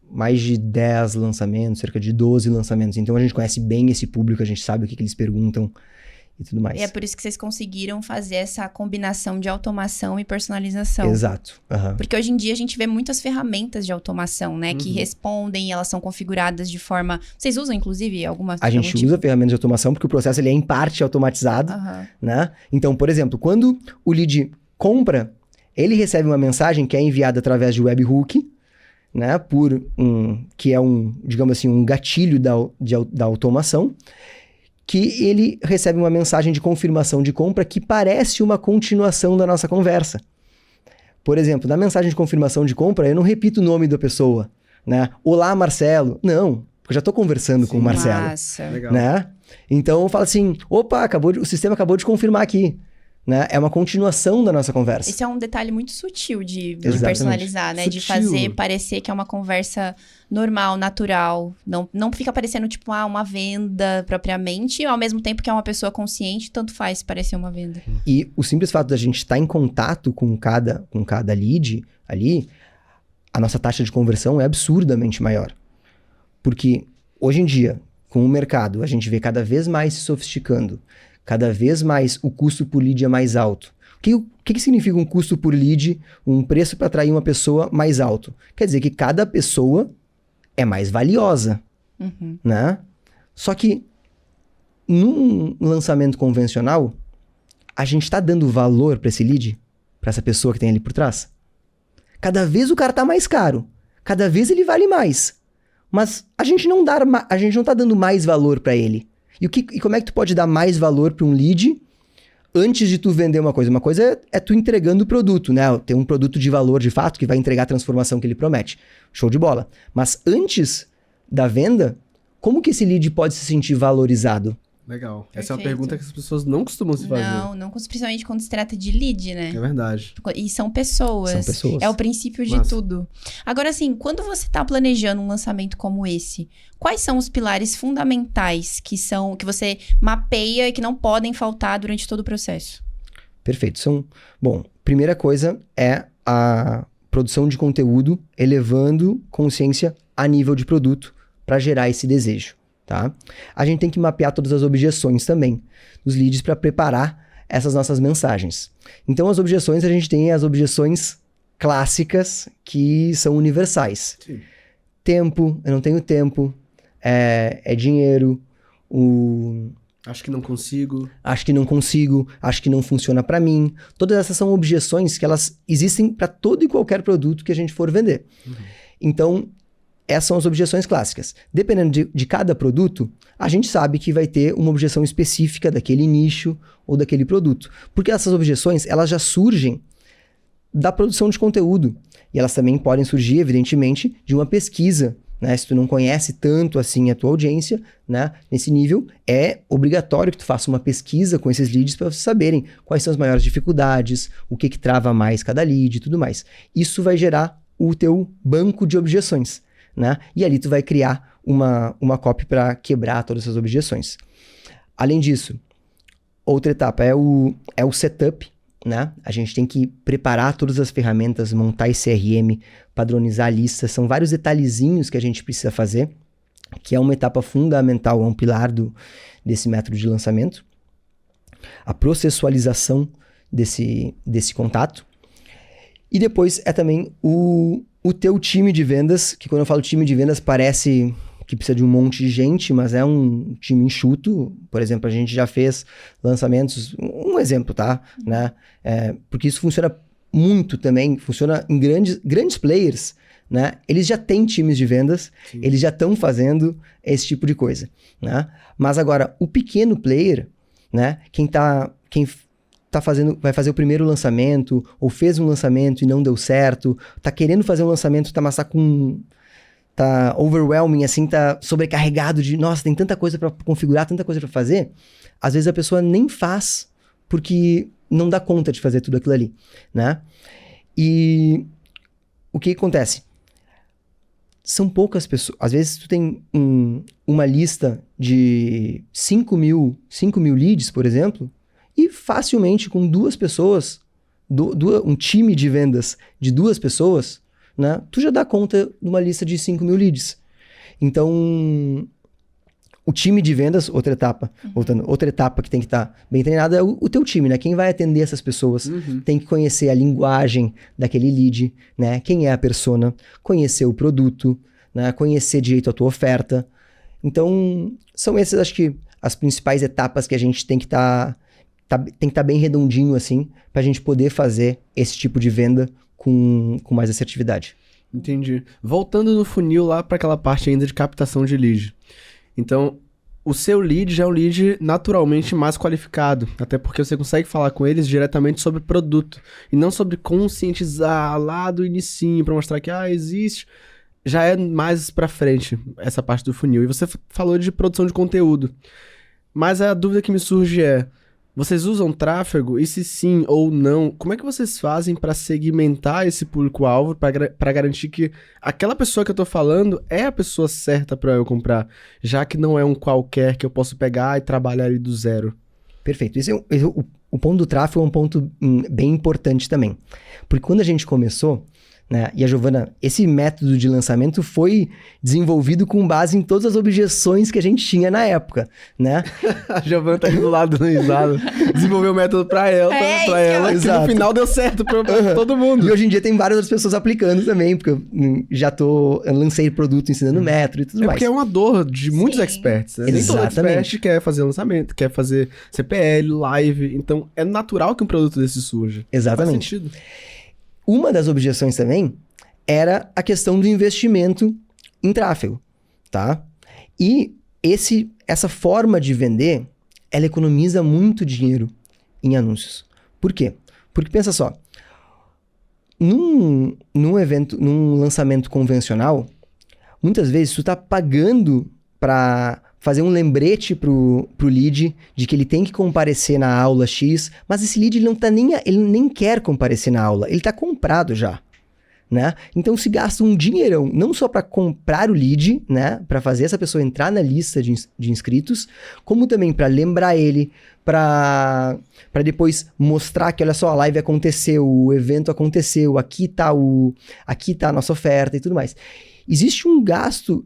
mais de 10 lançamentos, cerca de 12 lançamentos. Então, a gente conhece bem esse público, a gente sabe o que eles perguntam e tudo mais. E é por isso que vocês conseguiram fazer essa combinação de automação e personalização. Exato. Uhum. Porque hoje em dia a gente vê muitas ferramentas de automação, né? Que respondem, elas são configuradas de forma... Vocês usam, inclusive, alguma... A gente usa ferramentas de automação porque o processo ele é em parte automatizado, né? Então, por exemplo, quando o lead compra, ele recebe uma mensagem que é enviada através de webhook, né? Que é digamos assim, um gatilho da automação, que ele recebe uma mensagem de confirmação de compra que parece uma continuação da nossa conversa. Por exemplo, na mensagem de confirmação de compra, eu não repito o nome da pessoa, né? Olá, Marcelo. Não, porque eu já estou conversando com o Marcelo. Massa. Legal. Né? Então, eu falo assim, opa, o sistema acabou de confirmar aqui. Né? É uma continuação da nossa conversa. Esse é um detalhe muito sutil de Exatamente. Personalizar, né? Sutil. De fazer parecer que é uma conversa normal, natural. Não fica parecendo, tipo, uma venda propriamente, ao mesmo tempo que é uma pessoa consciente, tanto faz parecer uma venda. E o simples fato da gente estar em contato com cada lead ali, a nossa taxa de conversão é absurdamente maior. Porque hoje em dia, com o mercado, a gente vê cada vez mais se sofisticando. Cada vez mais o custo por lead é mais alto. O que significa um custo por lead, um preço para atrair uma pessoa mais alto? Quer dizer que cada pessoa é mais valiosa, né? Só que num lançamento convencional, a gente está dando valor para esse lead, para essa pessoa que tem ali por trás. Cada vez o cara tá mais caro, cada vez ele vale mais, mas a gente não tá dando mais valor para ele. E como é que tu pode dar mais valor para um lead antes de tu vender uma coisa? Uma coisa é tu entregando o produto, né? Tem um produto de valor de fato que vai entregar a transformação que ele promete. Show de bola. Mas antes da venda, como que esse lead pode se sentir valorizado? Legal. Perfeito. Essa é uma pergunta que as pessoas não costumam se fazer. Não, principalmente quando se trata de lead, né? É verdade. E são pessoas. São pessoas. É o princípio de Massa. tudo. Agora, assim, quando você está planejando um lançamento como esse, quais são os pilares fundamentais que você mapeia e que não podem faltar durante todo o processo? Perfeito. Bom, primeira coisa é a produção de conteúdo elevando consciência a nível de produto para gerar esse desejo. Tá? A gente tem que mapear todas as objeções também dos leads para preparar essas nossas mensagens. Então, as objeções, a gente tem as objeções clássicas que são universais. Sim. Tempo, eu não tenho tempo, é dinheiro, Acho que não consigo. acho que não consigo, acho que não funciona para mim. Todas essas são objeções que elas existem para todo e qualquer produto que a gente for vender. Então, essas são as objeções clássicas. Dependendo de cada produto, a gente sabe que vai ter uma objeção específica daquele nicho ou daquele produto. Porque essas objeções, elas já surgem da produção de conteúdo. E elas também podem surgir, evidentemente, de uma pesquisa. Né? Se tu não conhece tanto assim a tua audiência, né? Nesse nível, é obrigatório que tu faça uma pesquisa com esses leads para vocês saberem quais são as maiores dificuldades, o que trava mais cada lead e tudo mais. Isso vai gerar o teu banco de objeções. Né? E ali tu vai criar uma copy para quebrar todas essas objeções. Além disso, outra etapa é o setup, né? A gente tem que preparar todas as ferramentas, montar esse CRM, padronizar a lista. São vários detalhezinhos que a gente precisa fazer, que é uma etapa fundamental, é um pilar desse método de lançamento. A processualização desse contato. E depois é também o teu time de vendas, que quando eu falo time de vendas parece que precisa de um monte de gente, mas é um time enxuto. Por exemplo, a gente já fez lançamentos, um exemplo, tá? Né? Porque isso funciona muito também, funciona em grandes players, né? Eles já têm times de vendas, sim, eles já estão fazendo esse tipo de coisa, né? Mas agora, o pequeno player, né? Quem vai fazer o primeiro lançamento, ou fez um lançamento e não deu certo, tá querendo fazer um lançamento, mas tá overwhelming, assim, tá sobrecarregado de, nossa, tem tanta coisa para configurar, tanta coisa para fazer, às vezes a pessoa nem faz porque não dá conta de fazer tudo aquilo ali, né? E o que acontece? São poucas pessoas. Às vezes tu tem uma lista de 5 mil leads, por exemplo, e facilmente com 2 pessoas, um time de vendas de 2 pessoas, né, tu já dá conta de uma lista de 5 mil leads. Então, o time de vendas, outra etapa, outra etapa que tem que estar bem treinada é o teu time, né? Quem vai atender essas pessoas tem que conhecer a linguagem daquele lead, né? Quem é a persona, conhecer o produto, né? Conhecer direito a tua oferta. Então, são essas, acho que, as principais etapas que a gente tem que estar bem redondinho, assim, pra gente poder fazer esse tipo de venda com mais assertividade. Entendi. Voltando no funil lá para aquela parte ainda de captação de lead. Então, o seu lead já é um lead naturalmente mais qualificado, até porque você consegue falar com eles diretamente sobre produto, e não sobre conscientizar lá do inicinho para mostrar que, existe. Já é mais para frente essa parte do funil. E você falou de produção de conteúdo. Mas a dúvida que me surge é, vocês usam tráfego? E se sim ou não, como é que vocês fazem para segmentar esse público-alvo, para garantir que aquela pessoa que eu tô falando é a pessoa certa para eu comprar, já que não é um qualquer que eu posso pegar e trabalhar ali do zero? Perfeito. O ponto do tráfego é um ponto bem importante também. Porque quando a gente começou, né, e a Giovana, esse método de lançamento foi desenvolvido com base em todas as objeções que a gente tinha na época, né? A Giovana tá aqui do lado do risado. Desenvolveu o método pra ela, que no final deu certo pra todo mundo. E hoje em dia tem várias outras pessoas aplicando também, porque eu lancei produto ensinando método e tudo mais. Porque é uma dor de muitos experts, né? Nem todo expert quer fazer lançamento, quer fazer CPL, live, então é natural que um produto desse surja. Exatamente. Faz sentido. Uma das objeções também era a questão do investimento em tráfego, tá? E essa forma de vender, ela economiza muito dinheiro em anúncios. Por quê? Porque pensa só, num lançamento convencional, muitas vezes tu tá pagando para fazer um lembrete pro lead de que ele tem que comparecer na aula X, mas esse lead ele nem quer comparecer na aula, ele tá comprado já, né? Então se gasta um dinheirão, não só para comprar o lead, né, para fazer essa pessoa entrar na lista de inscritos, como também para lembrar ele, para depois mostrar que olha só, a live aconteceu, o evento aconteceu, aqui tá a nossa oferta e tudo mais. Existe um gasto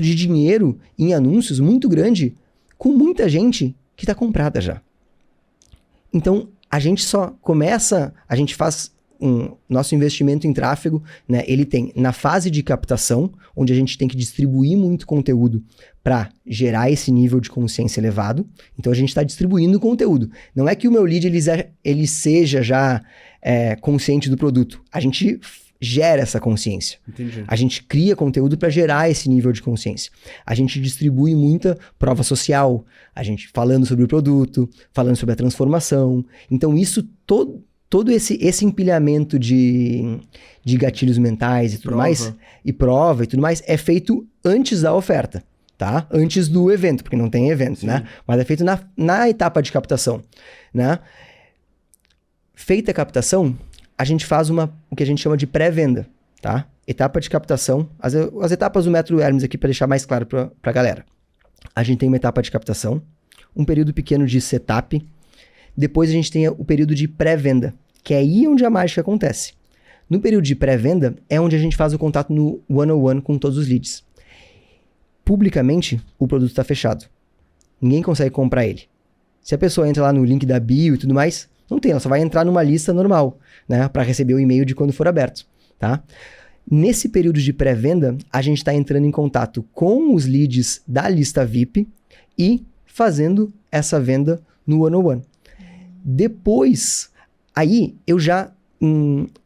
de dinheiro em anúncios muito grande com muita gente que está comprada já. Então, a gente faz nosso investimento em tráfego, né? Ele tem na fase de captação, onde a gente tem que distribuir muito conteúdo para gerar esse nível de consciência elevado. Então, a gente está distribuindo conteúdo. Não é que o meu lead ele seja já consciente do produto. A gente gera essa consciência. Entendi. A gente cria conteúdo para gerar esse nível de consciência. A gente distribui muita prova social, a gente falando sobre o produto, falando sobre a transformação. Então isso, todo esse empilhamento de gatilhos mentais e tudo mais, e prova e tudo mais, é feito antes da oferta, tá? Antes do evento, porque não tem evento, né? Mas é feito na etapa de captação, né? Feita a captação, a gente faz o que a gente chama de pré-venda, tá? Etapa de captação, as etapas do método Hermes aqui para deixar mais claro para a galera. A gente tem uma etapa de captação, um período pequeno de setup, depois a gente tem o período de pré-venda, que é aí onde a mágica acontece. No período de pré-venda é onde a gente faz o contato no one-on-one com todos os leads. Publicamente, o produto está fechado. Ninguém consegue comprar ele. Se a pessoa entra lá no link da bio e tudo mais, não tem, ela só vai entrar numa lista normal, né, para receber o e-mail de quando for aberto, tá? Nesse período de pré-venda, a gente está entrando em contato com os leads da lista VIP e fazendo essa venda no one-on-one. Depois, aí eu já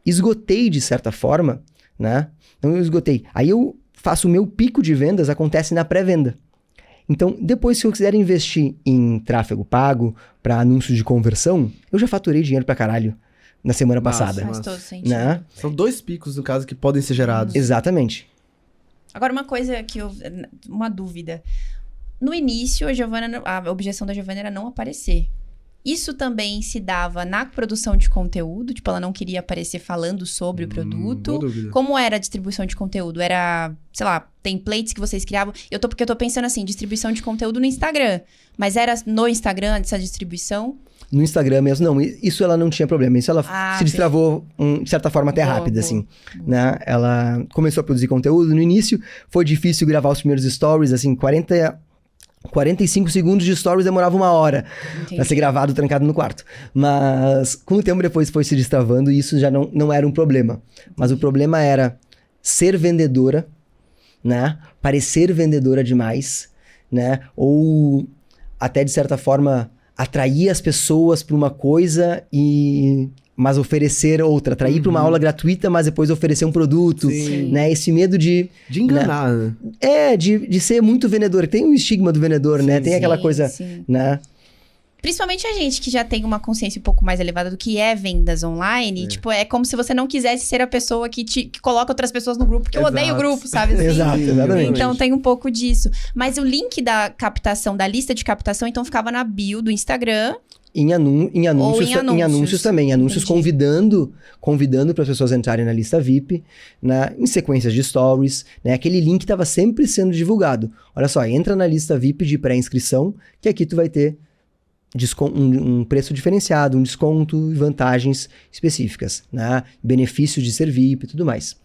esgotei de certa forma, né? Não eu esgotei. Aí eu faço o meu pico de vendas, acontece na pré-venda. Então, depois, se eu quiser investir em tráfego pago para anúncios de conversão, eu já faturei dinheiro pra caralho na semana Massa, passada. Faz Nossa. todo sentido. Né? São 2 picos, no caso, que podem ser gerados. Exatamente. Agora, uma coisa que uma dúvida. No início, a objeção da Giovana era não aparecer. Isso também se dava na produção de conteúdo? Tipo, ela não queria aparecer falando sobre o produto? Boa dúvida. Como era a distribuição de conteúdo? Era, sei lá, templates que vocês criavam? Porque eu tô pensando assim, distribuição de conteúdo no Instagram. Mas era no Instagram essa distribuição? No Instagram mesmo, não. Isso ela não tinha problema. Isso ela se destravou, de certa forma, até Boa, rápida, boa. assim. Né? Ela começou a produzir conteúdo. No início, foi difícil gravar os primeiros stories, assim, 45 segundos de stories demorava 1 hora Entendi. pra ser gravado trancado no quarto. Mas com o tempo depois foi se destravando e isso já não era um problema. Mas o problema era ser vendedora, né? Parecer vendedora demais, né? Ou até de certa forma atrair as pessoas pra uma coisa mas oferecer outra. Atrair pra uma aula gratuita, mas depois oferecer um produto, Sim. né? Esse medo de enganar, né? de ser muito vendedor. Tem um estigma do vendedor, né? Tem aquela coisa, Sim. né? Principalmente a gente que já tem uma consciência um pouco mais elevada do que é vendas online. Tipo, é como se você não quisesse ser a pessoa que coloca outras pessoas no grupo. Porque eu Exato. odeio grupo, sabe? Assim? Exato, exatamente. Então tem um pouco disso. Mas o link da captação, da lista de captação, então ficava na bio do Instagram. Em anúncios, Ou em em anúncios também. Anúncios Entendi. convidando para as pessoas entrarem na lista VIP, né, em sequências de stories. Né, aquele link estava sempre sendo divulgado. Olha só, entra na lista VIP de pré-inscrição, que aqui tu vai ter um preço diferenciado, um desconto e vantagens específicas. Né, benefícios de ser VIP e tudo mais.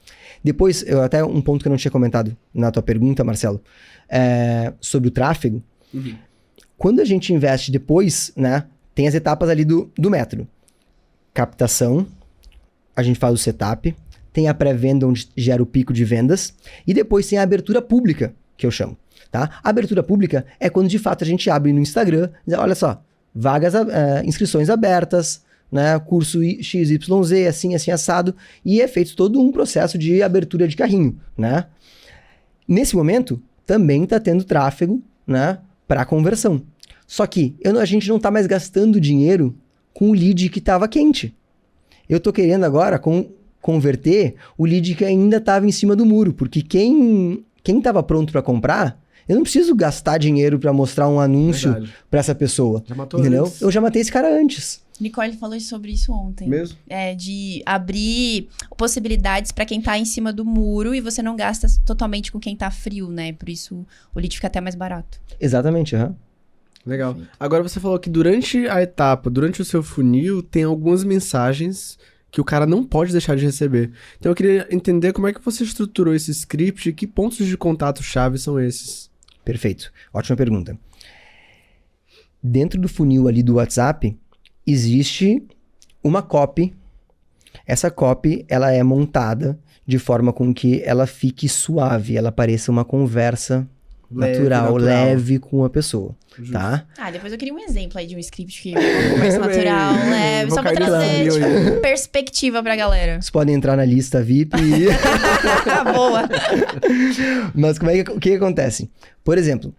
Depois, até um ponto que eu não tinha comentado na tua pergunta, Marcelo, sobre o tráfego. Uhum. Quando a gente investe depois, né, tem as etapas ali do método. Captação, a gente faz o setup, tem a pré-venda onde gera o pico de vendas, e depois tem a abertura pública, que eu chamo. Tá? A abertura pública é quando de fato a gente abre no Instagram, diz, olha só, inscrições abertas, né, curso XYZ, assim, assado, e é feito todo um processo de abertura de carrinho. Né? Nesse momento, também está tendo tráfego, né, para conversão. Só que a gente não está mais gastando dinheiro com o lead que estava quente. Eu estou querendo agora converter o lead que ainda estava em cima do muro, porque quem estava pronto para comprar, eu não preciso gastar dinheiro para mostrar um anúncio para essa pessoa. Já matou entendeu? antes. Eu já matei esse cara antes. Nicole falou sobre isso ontem. Mesmo? De abrir possibilidades para quem tá em cima do muro e você não gasta totalmente com quem tá frio, né? Por isso o lead fica até mais barato. Exatamente, aham. Legal. Agora você falou que durante a etapa, durante o seu funil, tem algumas mensagens que o cara não pode deixar de receber. Então eu queria entender como é que você estruturou esse script e que pontos de contato-chave são esses. Perfeito. Ótima pergunta. Dentro do funil ali do WhatsApp, existe uma copy. Essa copy, ela é montada de forma com que ela fique suave, ela pareça uma conversa natural, leve com a pessoa, Justo. tá? Depois eu queria um exemplo aí de um script que conversa natural, leve, só pra Vou cair trazer nesse funil aí. perspectiva pra galera. Vocês podem entrar na lista VIP e... Boa. Mas o que acontece? Por exemplo,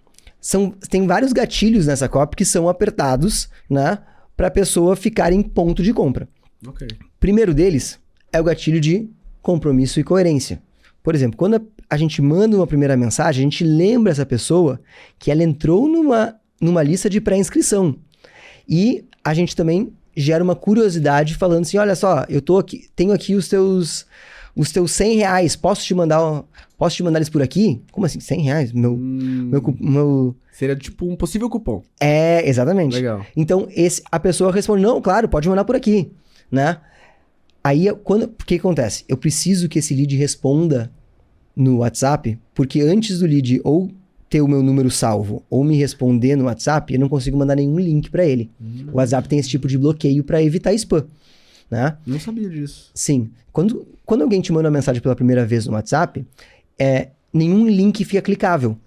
tem vários gatilhos nessa copy que são apertados, né, pra pessoa ficar em ponto de compra. Ok. Primeiro deles é o gatilho de compromisso e coerência. Por exemplo, quando a gente manda uma primeira mensagem, a gente lembra essa pessoa que ela entrou numa lista de pré-inscrição. E a gente também gera uma curiosidade falando assim, olha só, tenho aqui os teus R$100, posso te mandar eles por aqui? Como assim, R$100? Meu... Seria tipo um possível cupom. Exatamente. Legal. Então, a pessoa responde, não, claro, pode mandar por aqui, né? Aí, o que acontece? Eu preciso que esse lead responda no WhatsApp, porque antes do lead ou ter o meu número salvo ou me responder no WhatsApp, eu não consigo mandar nenhum link para ele. O WhatsApp tem esse tipo de bloqueio para evitar spam, né? Não sabia disso. Sim. Quando alguém te manda uma mensagem pela primeira vez no WhatsApp, nenhum link fica clicável.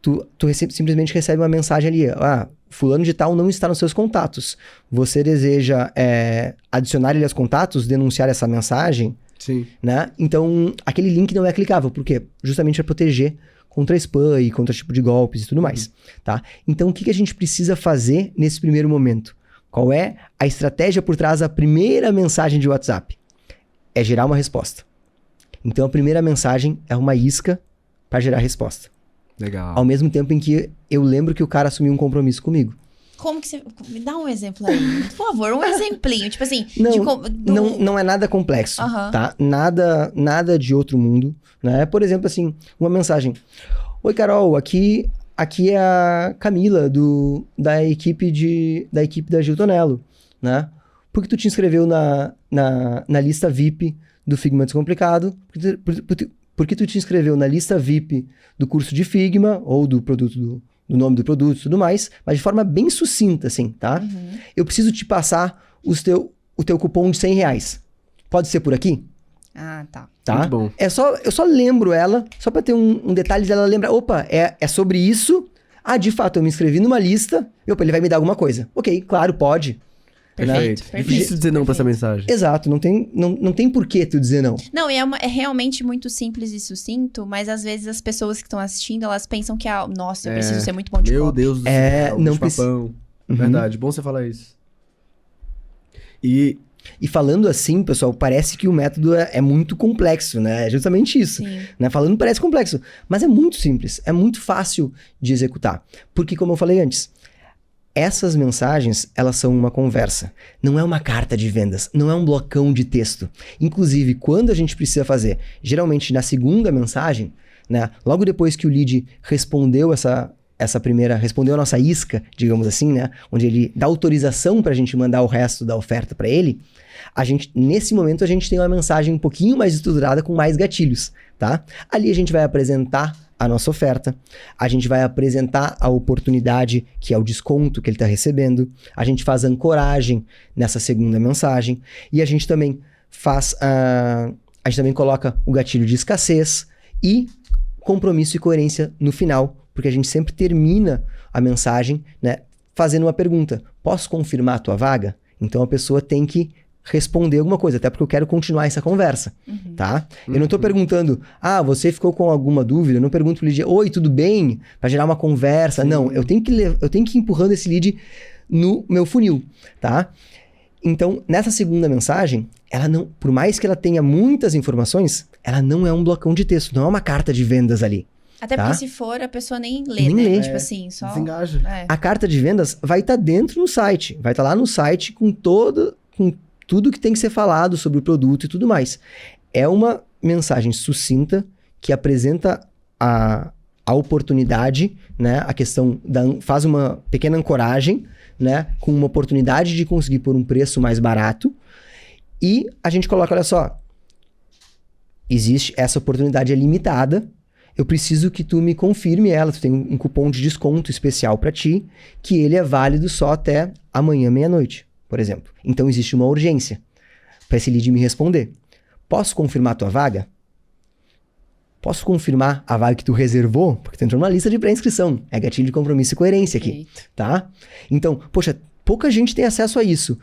Tu simplesmente recebe uma mensagem ali, fulano de tal não está nos seus contatos. Você deseja adicionar ele aos contatos, denunciar essa mensagem? Sim. Né? Então, aquele link não é clicável. Por quê? Justamente para proteger contra spam e contra tipo de golpes e tudo mais, tá? Então, o que a gente precisa fazer nesse primeiro momento? Qual é a estratégia por trás da primeira mensagem de WhatsApp? É gerar uma resposta. Então, a primeira mensagem é uma isca para gerar resposta. Legal. Ao mesmo tempo em que eu lembro que o cara assumiu um compromisso comigo. Como que você... Me dá um exemplo aí, por favor, um exemplinho. Tipo assim... Não é nada complexo, tá? Nada de outro mundo, né? Por exemplo, assim, uma mensagem. Oi, Carol, aqui é a Camila da equipe da Gil Tonello, né? Por que tu te inscreveu na lista VIP do Figma Descomplicado? Por que tu te inscreveu na lista VIP do curso de Figma ou do produto do nome do produto e tudo mais, mas de forma bem sucinta, assim, tá? Eu preciso te passar o teu cupom de R$100. Pode ser por aqui? Ah, tá. Tá? Muito bom. Eu só lembro ela, só pra ter um detalhe dela lembrar. Opa, é sobre isso. Ah, de fato, eu me inscrevi numa lista. Opa, ele vai me dar alguma coisa. Ok, claro, pode. Perfeito. Difícil dizer não pra essa mensagem. Exato, não tem por que tu dizer não. Não, e é realmente muito simples e sucinto, mas às vezes as pessoas que estão assistindo, elas pensam que, nossa, eu preciso ser muito bom de Meu copy. Deus do céu, não papão. Verdade, bom você falar isso. E falando assim, pessoal, parece que o método é muito complexo, né? É justamente isso. Sim. Né? Falando parece complexo, mas é muito simples, é muito fácil de executar. Porque, como eu falei antes, essas mensagens, elas são uma conversa. Não é uma carta de vendas, não é um blocão de texto. Inclusive, quando a gente precisa fazer, geralmente na segunda mensagem, né? Logo depois que o lead respondeu respondeu a nossa isca, digamos assim, né? Onde ele dá autorização para a gente mandar o resto da oferta para ele, nesse momento a gente tem uma mensagem um pouquinho mais estruturada com mais gatilhos, tá? Ali a gente vai apresentar a nossa oferta, a gente vai apresentar a oportunidade, que é o desconto que ele está recebendo, a gente faz ancoragem nessa segunda mensagem e a gente também a gente também coloca o gatilho de escassez e compromisso e coerência no final, porque a gente sempre termina a mensagem, né, fazendo uma pergunta. Posso confirmar a tua vaga? Então a pessoa tem que responder alguma coisa, até porque eu quero continuar essa conversa, tá? Eu não tô perguntando, você ficou com alguma dúvida? Eu não pergunto pro lead, oi, tudo bem? Pra gerar uma conversa. Sim. Não, eu tenho que ir empurrando esse lead no meu funil, tá? Então, nessa segunda mensagem, ela não, por mais que ela tenha muitas informações, ela não é um blocão de texto, não é uma carta de vendas ali. Até tá? porque se for, a pessoa nem lê, nem né? lê. Tipo assim, só... Desengaja. A carta de vendas vai estar dentro no site, vai estar lá no site com tudo que tem que ser falado sobre o produto e tudo mais. É uma mensagem sucinta que apresenta a oportunidade, né? A questão faz uma pequena ancoragem, né? Com uma oportunidade de conseguir por um preço mais barato. E a gente coloca, olha só, existe essa oportunidade é limitada. Eu preciso que tu me confirme ela. Tu tem um cupom de desconto especial para ti, que ele é válido só até amanhã, meia-noite, por exemplo. Então, existe uma urgência para esse lead me responder. Posso confirmar a tua vaga? Posso confirmar a vaga que tu reservou? Porque tu entrou numa lista de pré-inscrição. É gatilho de compromisso e coerência aqui, tá? Então, poxa, pouca gente tem acesso a isso.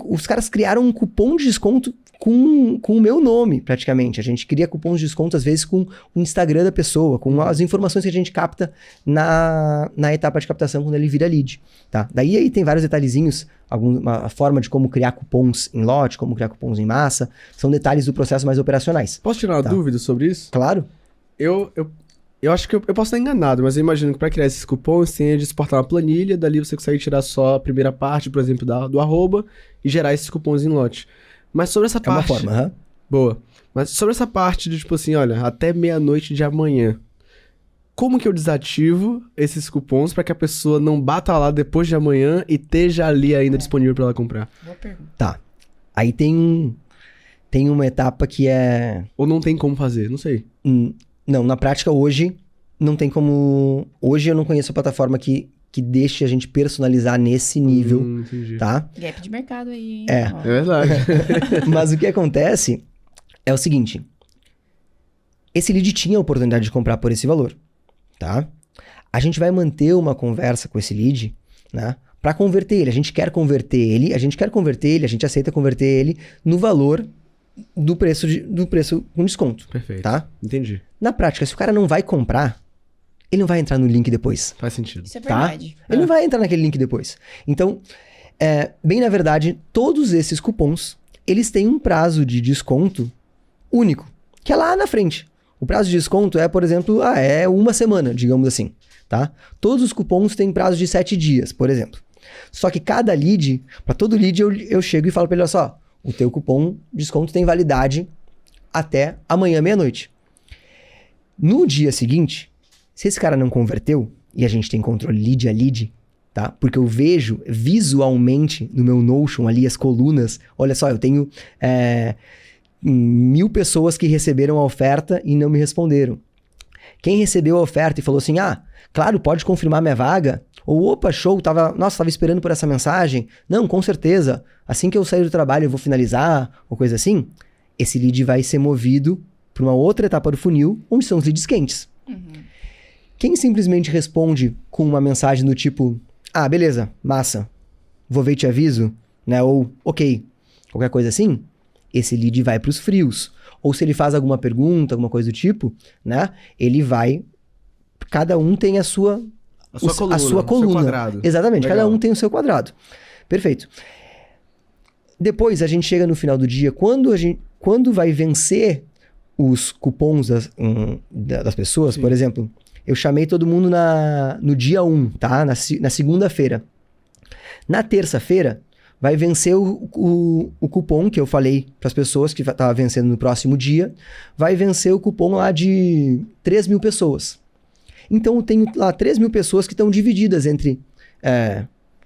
Os caras criaram um cupom de desconto com o meu nome, praticamente. A gente cria cupons de desconto, às vezes, com o Instagram da pessoa, com as informações que a gente capta na etapa de captação, quando ele vira lead, tá? Daí aí tem vários detalhezinhos, a forma de como criar cupons em lote, como criar cupons em massa, são detalhes do processo mais operacionais. Posso tirar uma dúvida sobre isso? Claro. Eu acho que eu posso estar enganado, mas eu imagino que para criar esses cupons, você tem de exportar uma planilha, dali você consegue tirar só a primeira parte, por exemplo, do arroba, e gerar esses cupons em lote. Mas sobre essa parte... É uma forma, Boa. Mas sobre essa parte de, tipo assim, olha, até meia-noite de amanhã, como que eu desativo esses cupons para que a pessoa não bata lá depois de amanhã e esteja ali ainda disponível para ela comprar? Boa pergunta. Tá. Aí tem uma etapa que é... Ou não tem como fazer, não sei. Não, na prática hoje não tem como... Hoje eu não conheço a plataforma que deixe a gente personalizar nesse nível, tá? Gap de mercado aí, hein? É verdade. Mas o que acontece é o seguinte. Esse lead tinha a oportunidade de comprar por esse valor, tá? A gente vai manter uma conversa com esse lead, né? Para converter ele. A gente aceita converter ele no valor do preço com desconto. Perfeito. Tá? Entendi. Na prática, se o cara não vai comprar, ele não vai entrar no link depois. Faz sentido. Isso é Tá? verdade. Ele não vai entrar naquele link depois. Então, bem na verdade, todos esses cupons, eles têm um prazo de desconto único, que é lá na frente. O prazo de desconto é, por exemplo, é 1 semana, digamos assim, tá? Todos os cupons têm prazo de 7 dias, por exemplo. Só que cada lead, para todo lead eu chego e falo para ele, olha só, o teu cupom de desconto tem validade até amanhã, meia-noite. No dia seguinte, se esse cara não converteu, e a gente tem controle lead a lead, tá? Porque eu vejo visualmente no meu Notion ali as colunas, olha só, eu tenho 1000 pessoas que receberam a oferta e não me responderam. Quem recebeu a oferta e falou assim, claro, pode confirmar minha vaga, ou opa, show, tava esperando por essa mensagem, não, com certeza, assim que eu sair do trabalho eu vou finalizar, ou coisa assim, esse lead vai ser movido para uma outra etapa do funil, onde são os leads quentes. Quem simplesmente responde com uma mensagem do tipo, beleza, massa, vou ver e te aviso, né? Ou, ok, qualquer coisa assim, esse lead vai para os frios. Ou se ele faz alguma pergunta, alguma coisa do tipo, né? Ele vai... Cada um tem a sua coluna. Seu quadrado. Exatamente, Legal. cada um tem o seu quadrado. Perfeito. Depois a gente chega no final do dia, quando vai vencer os cupons das pessoas, por exemplo, eu chamei todo mundo no dia 1, tá? Na segunda-feira. Na terça-feira, vai vencer o cupom que eu falei para as pessoas que estava vencendo no próximo dia. Vai vencer o cupom lá de 3.000 pessoas. Então, eu tenho lá 3.000 pessoas que estão divididas entre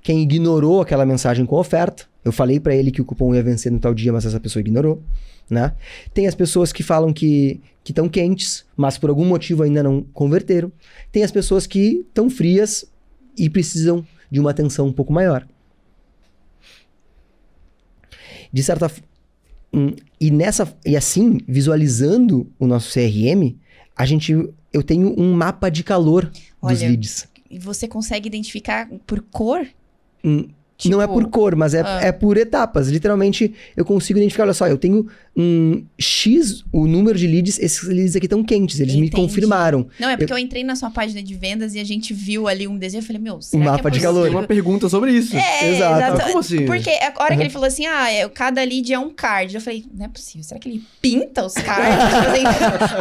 quem ignorou aquela mensagem com oferta. Eu falei para ele que o cupom ia vencer no tal dia, mas essa pessoa ignorou, né? Tem as pessoas que falam que estão quentes, mas por algum motivo ainda não converteram. Tem as pessoas que estão frias e precisam de uma atenção um pouco maior. De certa e assim, visualizando o nosso CRM, eu tenho um mapa de calor dos leads. E você consegue identificar por cor? Não é por cor, mas é por etapas. Literalmente, eu consigo identificar, olha só, eu tenho X, o número de leads, esses leads aqui estão quentes, eles me confirmaram. Não, é porque eu entrei na sua página de vendas e a gente viu ali um desenho, eu falei, será mapa que é de calor. Tem uma pergunta sobre isso. Exato. Como assim? Porque a hora que ele falou assim, cada lead é um card, eu falei, não é possível, será que ele pinta os cards?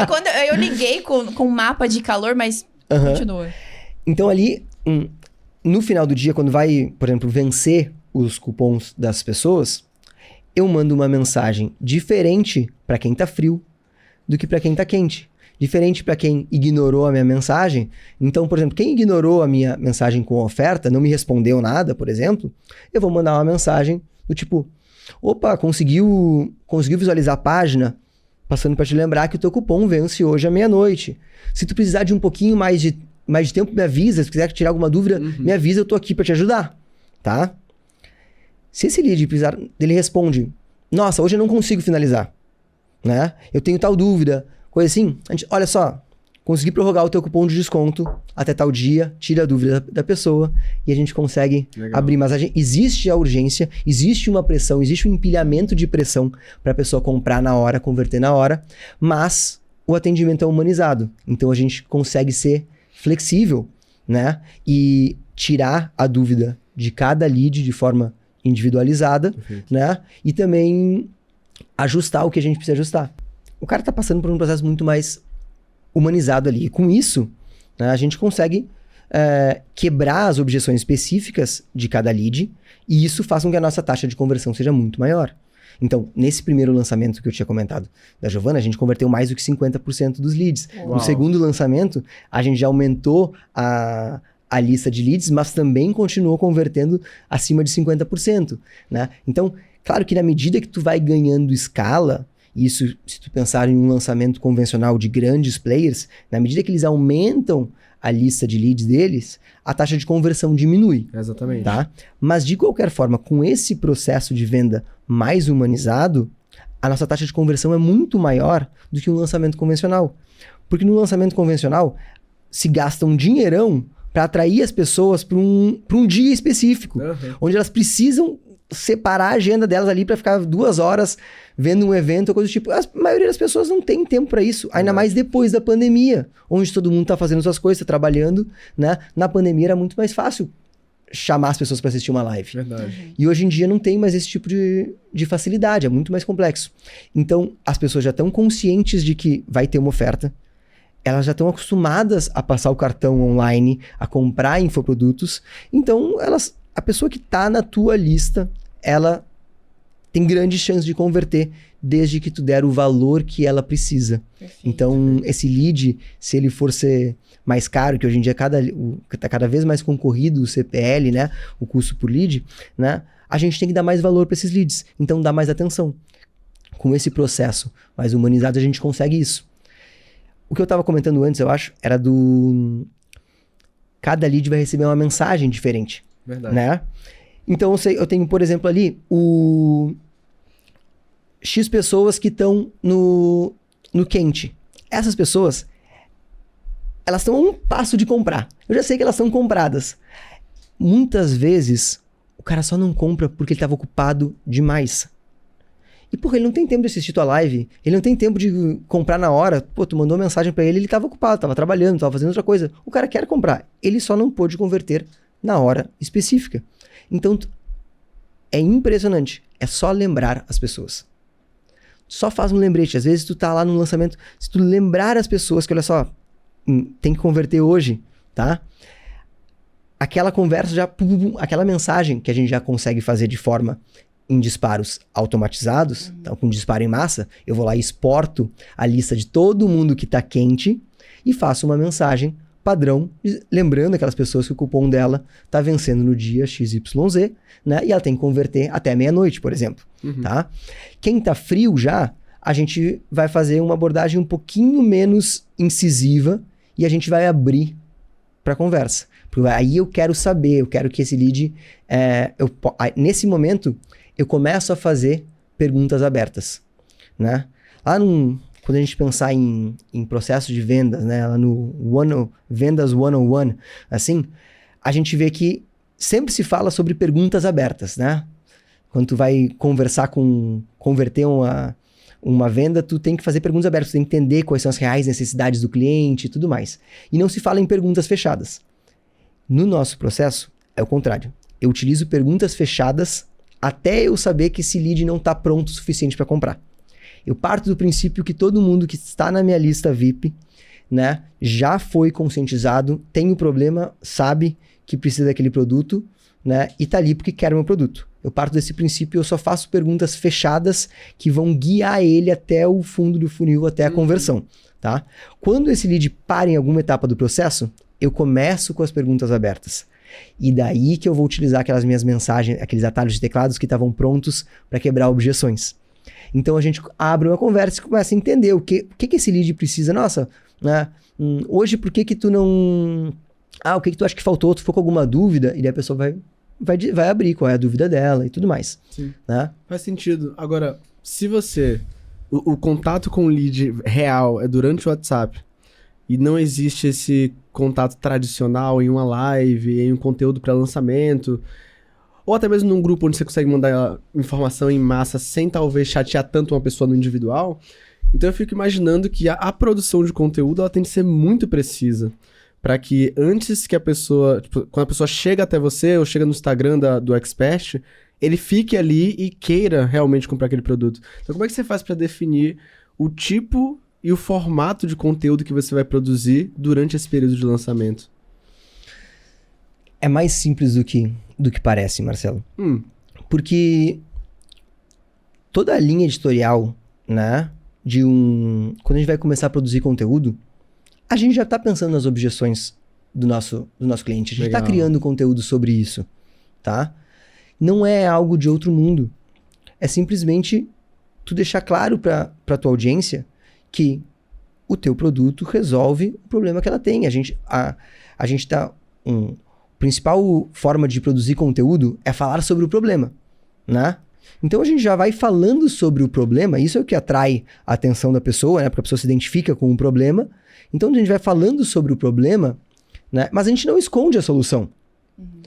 Quando eu liguei com mapa de calor, mas continua. Então ali... No final do dia, quando vai, por exemplo, vencer os cupons das pessoas, eu mando uma mensagem diferente para quem tá frio do que para quem tá quente. Diferente para quem ignorou a minha mensagem. Então, por exemplo, quem ignorou a minha mensagem com oferta, não me respondeu nada, por exemplo, eu vou mandar uma mensagem do tipo, opa, conseguiu visualizar a página? Passando para te lembrar que o teu cupom vence hoje à meia-noite. Se tu precisar de um pouquinho mais de tempo, me avisa. Se quiser tirar alguma dúvida, me avisa, eu tô aqui para te ajudar, tá? Se esse lead precisar, ele responde, nossa, hoje eu não consigo finalizar, né? Eu tenho tal dúvida, coisa assim. Olha só, consegui prorrogar o teu cupom de desconto até tal dia, tira a dúvida da pessoa e a gente consegue abrir. Mas existe a urgência, existe uma pressão, existe um empilhamento de pressão para a pessoa comprar na hora, converter na hora, mas o atendimento é humanizado. Então a gente consegue ser flexível, né? E tirar a dúvida de cada lead de forma individualizada, né? E também ajustar o que a gente precisa ajustar. O cara tá passando por um processo muito mais humanizado ali. E com isso, né, a gente consegue quebrar as objeções específicas de cada lead e isso faz com que a nossa taxa de conversão seja muito maior. Então, nesse primeiro lançamento que eu tinha comentado da Giovana, a gente converteu mais do que 50% dos leads. Uau. No segundo lançamento, a gente já aumentou a lista de leads, mas também continuou convertendo acima de 50%, né? Então, claro que na medida que tu vai ganhando escala, isso se tu pensar em um lançamento convencional de grandes players, na medida que eles aumentam a lista de leads deles, a taxa de conversão diminui. Exatamente. Tá? Mas de qualquer forma, com esse processo de venda mais humanizado, a nossa taxa de conversão é muito maior do que um lançamento convencional. Porque no lançamento convencional, se gasta um dinheirão para atrair as pessoas para um dia específico, onde elas precisam separar a agenda delas ali pra ficar 2 horas vendo um evento ou coisa do tipo. A maioria das pessoas não tem tempo pra isso, ainda mais depois da pandemia, onde todo mundo tá fazendo suas coisas, tá trabalhando, né? Na pandemia era muito mais fácil chamar as pessoas pra assistir uma live. Verdade. E hoje em dia não tem mais esse tipo de facilidade, é muito mais complexo. Então, as pessoas já estão conscientes de que vai ter uma oferta, elas já estão acostumadas a passar o cartão online, a comprar infoprodutos, então a pessoa que está na tua lista, ela tem grandes chances de converter, desde que tu der o valor que ela precisa. Perfeito. Então, esse lead, se ele for ser mais caro, que hoje em dia está cada vez mais concorrido o CPL, né? O custo por lead, né? A gente tem que dar mais valor para esses leads. Então, dá mais atenção. Com esse processo mais humanizado, a gente consegue isso. O que eu estava comentando antes, eu acho, era cada lead vai receber uma mensagem diferente. Verdade. Né? Então, eu tenho, por exemplo, ali o X pessoas que estão no quente. Essas pessoas, elas estão a um passo de comprar. Eu já sei que elas são compradas. Muitas vezes, o cara só não compra porque ele estava ocupado demais. E, porra, ele não tem tempo de assistir tua live. Ele não tem tempo de comprar na hora. Pô, tu mandou mensagem pra ele estava ocupado, estava trabalhando, estava fazendo outra coisa. O cara quer comprar. Ele só não pôde converter na hora específica. Então, é impressionante. É só lembrar as pessoas. Só faz um lembrete. Às vezes tu tá lá no lançamento, se tu lembrar as pessoas que, olha só, tem que converter hoje, tá? Aquela conversa já, aquela mensagem que a gente já consegue fazer de forma em disparos automatizados, então com disparo em massa, eu vou lá e exporto a lista de todo mundo que tá quente e faço uma mensagem padrão, lembrando aquelas pessoas que o cupom dela tá vencendo no dia XYZ, né? E ela tem que converter até meia-noite, por exemplo, tá? Quem tá frio já, a gente vai fazer uma abordagem um pouquinho menos incisiva e a gente vai abrir para conversa. Porque aí eu quero saber, eu quero que esse lead... nesse momento, eu começo a fazer perguntas abertas, né? Lá quando a gente pensar em processo de vendas, né? Lá no Vendas 101, assim, a gente vê que sempre se fala sobre perguntas abertas, né? Quando tu vai converter uma venda, tu tem que fazer perguntas abertas, tu tem que entender quais são as reais necessidades do cliente e tudo mais. E não se fala em perguntas fechadas. No nosso processo, é o contrário. Eu utilizo perguntas fechadas até eu saber que esse lead não está pronto o suficiente para comprar. Eu parto do princípio que todo mundo que está na minha lista VIP, né, já foi conscientizado, tem o problema, sabe que precisa daquele produto, né, e tá ali porque quer o meu produto. Eu parto desse princípio e eu só faço perguntas fechadas que vão guiar ele até o fundo do funil, até a conversão, tá? Quando esse lead para em alguma etapa do processo, eu começo com as perguntas abertas. E daí que eu vou utilizar aquelas minhas mensagens, aqueles atalhos de teclados que estavam prontos para quebrar objeções. Então a gente abre uma conversa e começa a entender o que esse lead precisa. Nossa, né? Hoje por que tu não... o que tu acha que faltou? Tu ficou com alguma dúvida? E daí a pessoa vai abrir qual é a dúvida dela e tudo mais. Sim. Né? Faz sentido. Agora, se você... O contato com o lead real é durante o WhatsApp e não existe esse contato tradicional em uma live, em um conteúdo pré-lançamento, ou até mesmo num grupo onde você consegue mandar informação em massa sem talvez chatear tanto uma pessoa no individual, então eu fico imaginando que a produção de conteúdo ela tem que ser muito precisa, para que antes que a pessoa, quando a pessoa chega até você ou chega no Instagram do Expert, ele fique ali e queira realmente comprar aquele produto. Então como é que você faz para definir o tipo e o formato de conteúdo que você vai produzir durante esse período de lançamento? É mais simples do que parece, Marcelo. Porque toda a linha editorial, né, quando a gente vai começar a produzir conteúdo, a gente já está pensando nas objeções do nosso cliente. A gente está criando conteúdo sobre isso, tá? Não é algo de outro mundo. É simplesmente tu deixar claro para tua audiência que o teu produto resolve o problema que ela tem. A gente tá... A principal forma de produzir conteúdo é falar sobre o problema, né? Então a gente já vai falando sobre o problema, isso é o que atrai a atenção da pessoa, né? Porque a pessoa se identifica com o problema. Então a gente vai falando sobre o problema, né? Mas a gente não esconde a solução.